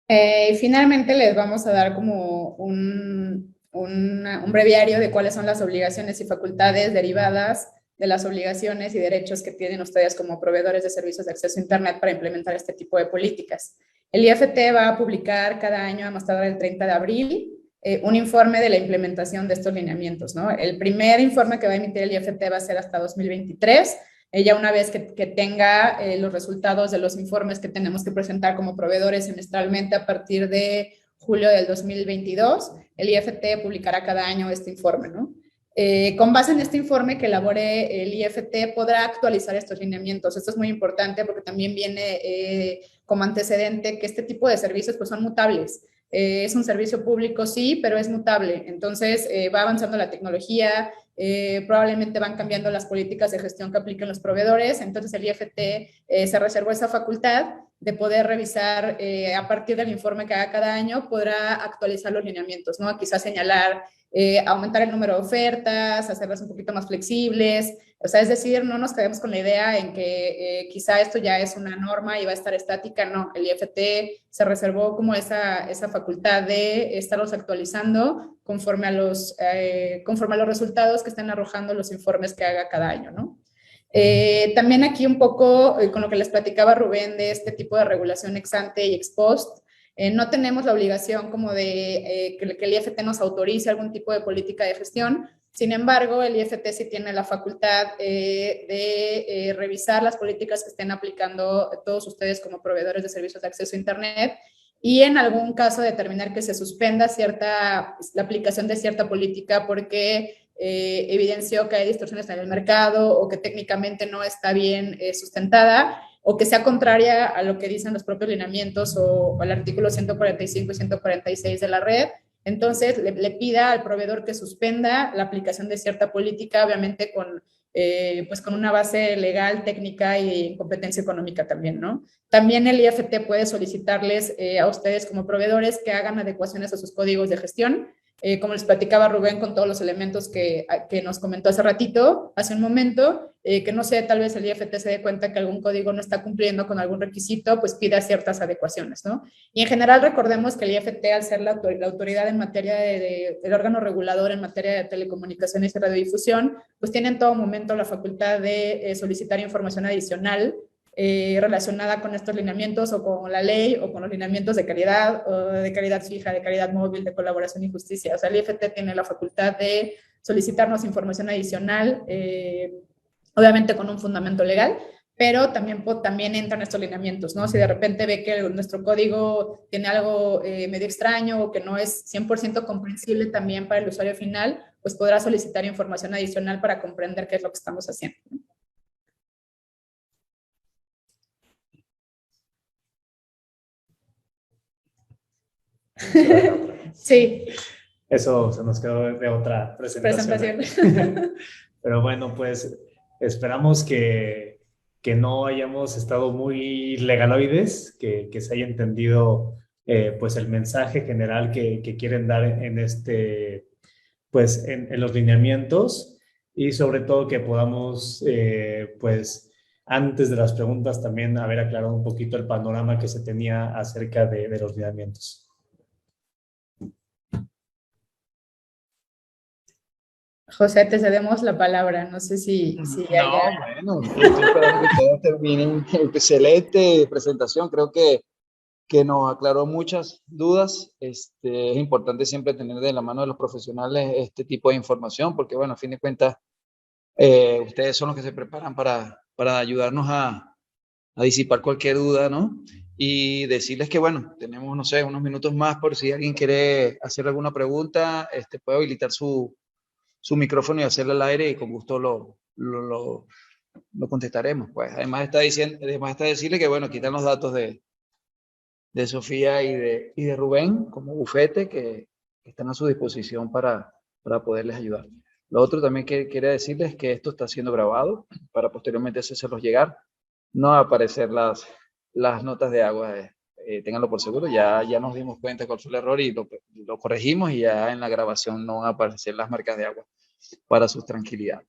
C: Y finalmente les vamos a dar como un breviario de cuáles son las obligaciones y facultades derivadas de las obligaciones y derechos que tienen ustedes como proveedores de servicios de acceso a Internet para implementar este tipo de políticas. El IFT va a publicar cada año, a más tardar el 30 de abril, un informe de la implementación de estos lineamientos, ¿no? El primer informe que va a emitir el IFT va a ser hasta 2023. Ya una vez que tenga los resultados de los informes que tenemos que presentar como proveedores semestralmente a partir de julio del 2022, el IFT publicará cada año este informe, ¿no? Con base en este informe que elabore el IFT, podrá actualizar estos lineamientos. Esto es muy importante porque también viene como antecedente que este tipo de servicios pues, son mutables. Es un servicio público, sí, pero es mutable. Entonces, va avanzando la tecnología, probablemente van cambiando las políticas de gestión que apliquen los proveedores. Entonces, el IFT se reservó esa facultad de poder revisar a partir del informe que haga cada año, podrá actualizar los lineamientos, ¿no? Quizás señalar, aumentar el número de ofertas, hacerlas un poquito más flexibles. O sea, es decir, no nos quedemos con la idea en que quizá esto ya es una norma y va a estar estática. No, el IFT se reservó como esa facultad de estarlos actualizando conforme a los resultados que están arrojando los informes que haga cada año, ¿no? También aquí un poco con lo que les platicaba Rubén de este tipo de regulación ex ante y ex post, no tenemos la obligación como de que el IFT nos autorice algún tipo de política de gestión. Sin embargo, el IFT sí tiene la facultad de revisar las políticas que estén aplicando todos ustedes como proveedores de servicios de acceso a Internet y en algún caso determinar que se suspenda la aplicación de cierta política porque evidenció que hay distorsiones en el mercado o que técnicamente no está bien sustentada o que sea contraria a lo que dicen los propios lineamientos o al artículo 145 y 146 de la red. Entonces, le pida al proveedor que suspenda la aplicación de cierta política, obviamente pues con una base legal, técnica y competencia económica también, ¿no? También el IFT puede solicitarles a ustedes como proveedores que hagan adecuaciones a sus códigos de gestión, como les platicaba Rubén con todos los elementos que nos comentó hace un momento, que no sé, tal vez el IFT se dé cuenta que algún código no está cumpliendo con algún requisito, pues pida ciertas adecuaciones, ¿no? Y en general recordemos que el IFT, al ser la autoridad en materia el órgano regulador en materia de telecomunicaciones y radiodifusión, pues tiene en todo momento la facultad de solicitar información adicional relacionada con estos lineamientos o con la ley o con los lineamientos de calidad o de calidad fija, de calidad móvil, de colaboración y justicia. O sea, el IFT tiene la facultad de solicitarnos información adicional, obviamente con un fundamento legal, pero también entran estos lineamientos, ¿no? Si de repente ve que nuestro código tiene algo medio extraño o que no es 100% comprensible también para el usuario final, pues podrá solicitar información adicional para comprender qué es lo que estamos haciendo, ¿no? Sí.
A: Eso se nos quedó de otra presentación. Pero bueno, pues esperamos que no hayamos estado muy legaloides, que se haya entendido pues el mensaje general que quieren dar pues en los lineamientos y sobre todo que podamos pues antes de las preguntas también haber aclarado un poquito el panorama que se tenía acerca de los lineamientos.
C: José, te cedemos la palabra. No sé si
E: bueno, estoy esperando que todos terminen. Excelente presentación. Creo que nos aclaró muchas dudas. Es importante siempre tener de la mano de los profesionales este tipo de información, porque, bueno, a fin de cuentas, ustedes son los que se preparan para ayudarnos a disipar cualquier duda, ¿no? Y decirles que, bueno, tenemos, no sé, unos minutos más por si alguien quiere hacer alguna pregunta, puede habilitar su micrófono y hacerlo al aire y con gusto lo contestaremos. Pues además está decirle que, bueno, quitan los datos de Sofía y de Rubén como bufete que están a su disposición para poderles ayudar. Lo otro también que quería decirles es que esto está siendo grabado para posteriormente hacerlos llegar. No va a aparecer las notas de agua, ténganlo por seguro, ya nos dimos cuenta cuál fue el error y lo corregimos y ya en la grabación no van a aparecer las marcas de agua para su tranquilidad.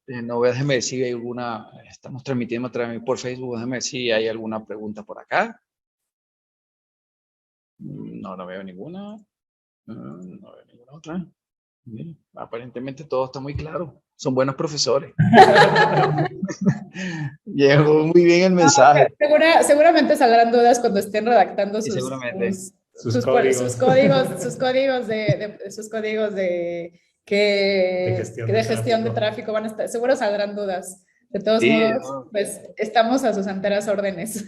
E: No veo, déjeme ver si hay alguna, estamos transmitiendo por Facebook, déjeme ver si hay alguna pregunta por acá. No, no veo ninguna. No veo ninguna otra. Bien, aparentemente todo está muy claro. Son buenos profesores. Llegó muy bien el mensaje.
C: Seguramente saldrán dudas cuando estén redactando
E: Sí, seguramente.
C: sus códigos de gestión de tráfico. Van a estar, seguro saldrán dudas. De todos
E: Sí,
C: modos,
E: no,
C: pues estamos a sus enteras órdenes.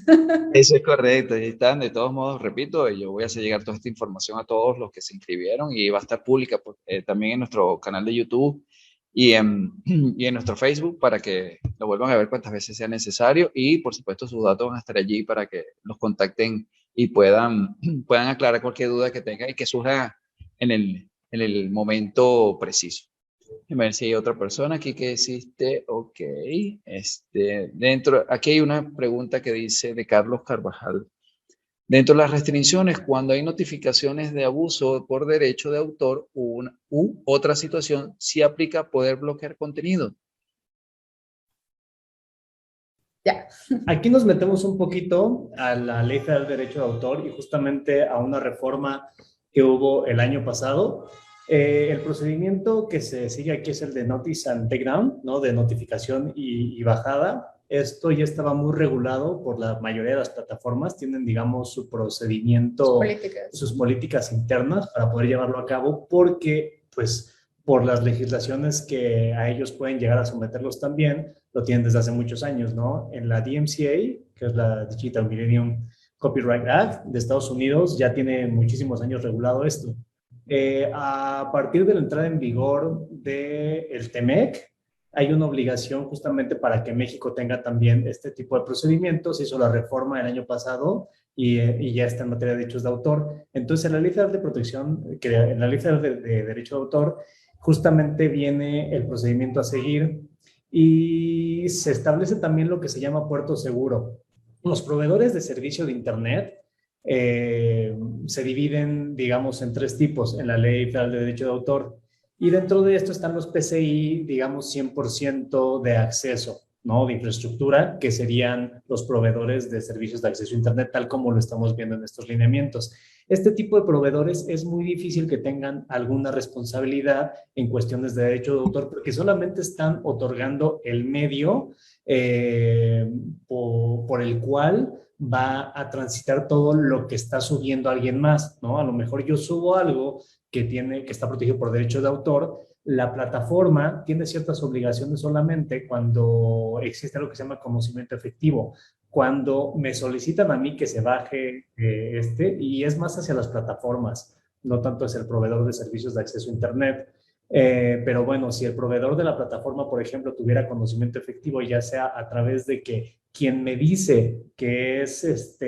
E: eso es correcto. Ahí están, de todos modos, repito, yo voy a hacer llegar toda esta información a todos los que se inscribieron y va a estar pública también en nuestro canal de YouTube y y en nuestro Facebook para que lo vuelvan a ver cuantas veces sea necesario y, por supuesto, sus datos van a estar allí para que los contacten y puedan aclarar cualquier duda que tengan y que surja en el momento preciso. A ver si hay otra persona aquí que existe. Ok. Aquí hay una pregunta que dice de Carlos Carvajal. Dentro de las restricciones, cuando hay notificaciones de abuso por derecho de autor u otra situación, ¿sí aplica poder bloquear contenido?
C: Ya.
A: Aquí nos metemos un poquito a la Ley Federal de Derecho de Autor y justamente a una reforma que hubo el año pasado. El procedimiento que se sigue aquí es el de Notice and Takedown, ¿no? De notificación y bajada. Esto ya estaba muy regulado por la mayoría de las plataformas. Tienen, digamos, su procedimiento, sus políticas internas para poder llevarlo a cabo porque, pues, por las legislaciones que a ellos pueden llegar a someterlos también, lo tienen desde hace muchos años, ¿no? En la DMCA, que es la Digital Millennium Copyright Act de Estados Unidos, ya tiene muchísimos años regulado esto. A partir de la entrada en vigor del TEMEC, hay una obligación justamente para que México tenga también este tipo de procedimientos. Se hizo la reforma el año pasado y ya está en materia de derechos de autor. Entonces, en la Ley Federal de Protección, en la Ley Federal de Derecho de Autor, justamente viene el procedimiento a seguir y se establece también lo que se llama puerto seguro. Los proveedores de servicio de Internet se dividen, digamos, en tres tipos en la Ley Federal de Derecho de Autor. Y dentro de esto están los PCI, digamos, 100% de acceso, ¿no? De infraestructura, que serían los proveedores de servicios de acceso a Internet, tal como lo estamos viendo en estos lineamientos. Este tipo de proveedores es muy difícil que tengan alguna responsabilidad en cuestiones de derecho de autor porque solamente están otorgando el medio por el cual va a transitar todo lo que está subiendo alguien más, ¿no? A lo mejor yo subo algo que está protegido por derecho de autor, la plataforma tiene ciertas obligaciones solamente cuando existe lo que se llama conocimiento efectivo, cuando me solicitan a mí que se baje y es más hacia las plataformas, no tanto hacia el proveedor de servicios de acceso a Internet. Pero bueno, si el proveedor de la plataforma, por ejemplo, tuviera conocimiento efectivo, ya sea a través de que quien me dice que es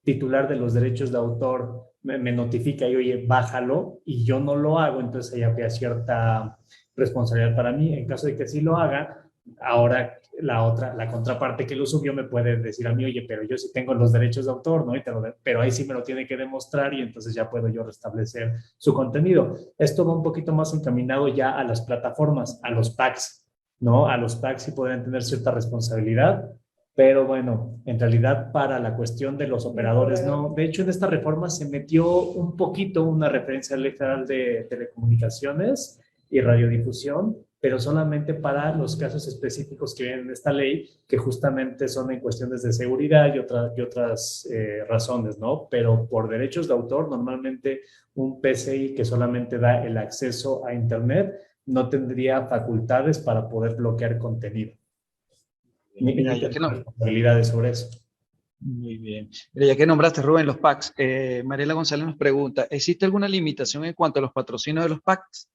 A: titular de los derechos de autor me notifica y oye, bájalo, y yo no lo hago, entonces ahí habría cierta responsabilidad para mí. En caso de que sí lo haga, ahora la contraparte que lo subió me puede decir a mí, oye, pero yo sí tengo los derechos de autor, ¿no? Pero ahí sí me lo tiene que demostrar y entonces ya puedo yo restablecer su contenido. Esto va un poquito más encaminado ya a las plataformas, a los packs, ¿no? A los packs sí podrían tener cierta responsabilidad, pero bueno, en realidad para la cuestión de los operadores, no. De hecho, en esta reforma se metió un poquito una referencia a la Ley Federal de Telecomunicaciones y Radiodifusión, pero solamente para los casos específicos que vienen en esta ley, que justamente son en cuestiones de seguridad y otras razones, ¿no? Pero por derechos de autor, normalmente un PCI que solamente da el acceso a Internet no tendría facultades para poder bloquear contenido.
E: Mira, ya que no,
A: responsabilidades sobre eso.
E: muy bien. Mira, ya que nombraste, Rubén, los packs, Mariela González nos pregunta, ¿existe alguna limitación en cuanto a los patrocinios de los packs?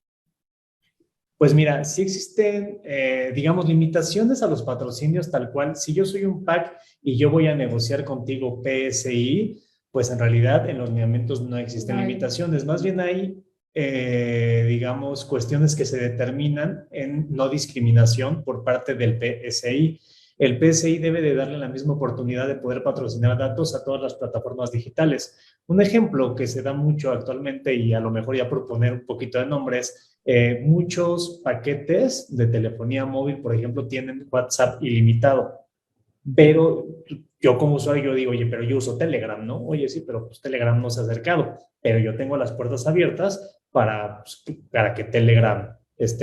A: Pues mira, sí existen, digamos, limitaciones a los patrocinios tal cual. Si yo soy un PAC y yo voy a negociar contigo PSI, pues en realidad en los lineamientos no existen limitaciones. Más bien hay, digamos, cuestiones que se determinan en no discriminación por parte del PSI. el PSI debe de darle la misma oportunidad de poder patrocinar datos a todas las plataformas digitales. Un ejemplo que se da mucho actualmente, y a lo mejor ya por poner un poquito de nombres, muchos paquetes de telefonía móvil, por ejemplo, tienen WhatsApp ilimitado. Pero yo como usuario, yo digo, oye, pero yo uso Telegram, ¿no? Oye, sí, pero pues Telegram no se ha acercado, pero yo tengo las puertas abiertas para que Telegram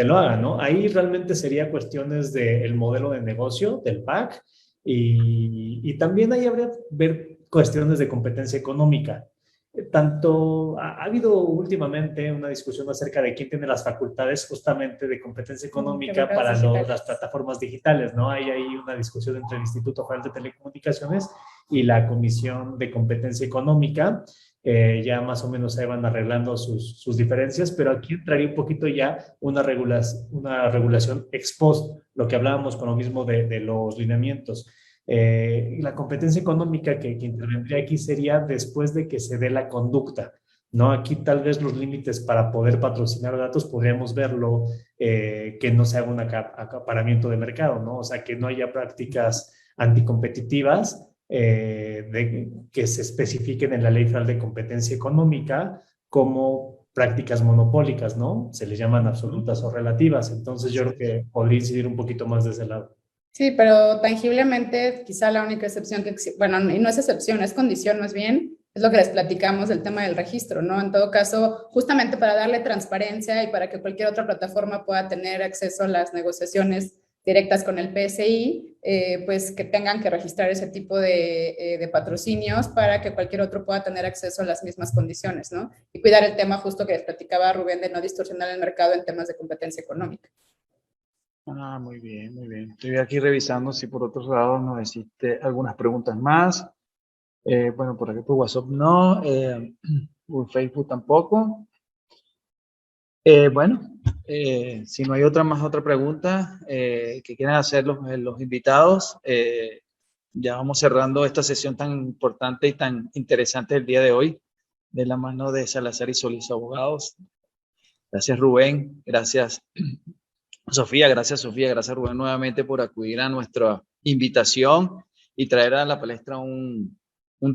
A: lo haga, ¿no? Ahí realmente sería cuestiones del modelo de negocio, del pack, y también ahí habría que ver cuestiones de competencia económica. Ha habido últimamente una discusión acerca de quién tiene las facultades justamente de competencia económica para las plataformas digitales, ¿no? Hay una discusión entre el Instituto Federal de Telecomunicaciones y la Comisión de Competencia Económica. Ya más o menos se van arreglando sus diferencias, pero aquí entraría un poquito ya una regulación ex post, lo que hablábamos con lo mismo de los lineamientos. La competencia económica que intervendría aquí sería después de que se dé la conducta, ¿no? Aquí tal vez los límites para poder patrocinar datos podríamos verlo, que no se haga un acaparamiento de mercado, ¿no? O sea, que no haya prácticas anticompetitivas que se especifiquen en la Ley Federal de Competencia Económica como prácticas monopólicas, ¿no? Se les llaman absolutas o relativas. Entonces yo creo que podría incidir un poquito más de ese lado.
C: Sí, pero tangiblemente quizá la única excepción que existe, bueno, y no es excepción, es condición más bien, es lo que les platicamos del tema del registro, ¿no? En todo caso, justamente para darle transparencia y para que cualquier otra plataforma pueda tener acceso a las negociaciones directas con el PSI, pues que tengan que registrar ese tipo de patrocinios para que cualquier otro pueda tener acceso a las mismas condiciones, ¿no? Y cuidar el tema justo que les platicaba Rubén de no distorsionar el mercado en temas de competencia económica.
E: Ah, muy bien, muy bien. Estoy aquí revisando si por otros lados nos existe algunas preguntas más. Bueno, por aquí por WhatsApp no, por Facebook tampoco. Bueno, si no hay otra pregunta que quieran hacer los invitados, ya vamos cerrando esta sesión tan importante y tan interesante del día de hoy, de la mano de Salazar y Solís Abogados. Gracias, Rubén. Gracias, Sofía. Gracias, Rubén, nuevamente por acudir a nuestra invitación y traer a la palestra un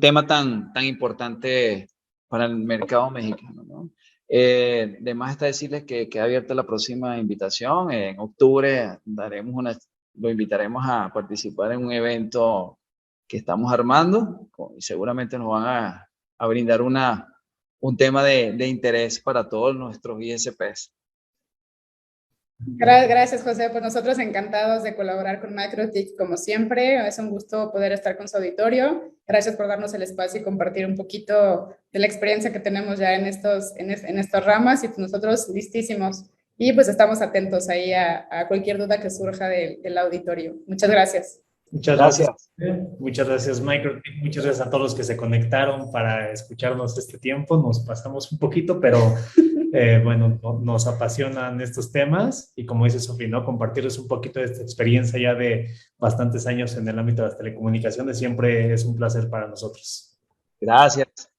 E: tema tan importante para el mercado mexicano, ¿no? De más está decirles que queda abierta la próxima invitación. En octubre lo invitaremos a participar en un evento que estamos armando y seguramente nos van a brindar un tema de interés para todos nuestros ISPs.
C: Gracias, José. Pues nosotros encantados de colaborar con MacroTIC como siempre. Es un gusto poder estar con su auditorio. Gracias por darnos el espacio y compartir un poquito de la experiencia que tenemos ya en estas ramas y pues nosotros listísimos. Y pues estamos atentos ahí a cualquier duda que surja del auditorio. Muchas gracias.
A: Muchas gracias. Muchas gracias, MacroTIC. Muchas gracias a todos los que se conectaron para escucharnos este tiempo. Nos pasamos un poquito, pero bueno, nos apasionan estos temas y como dice Sofía, ¿no? Compartirles un poquito de esta experiencia ya de bastantes años en el ámbito de las telecomunicaciones siempre es un placer para nosotros.
E: Gracias.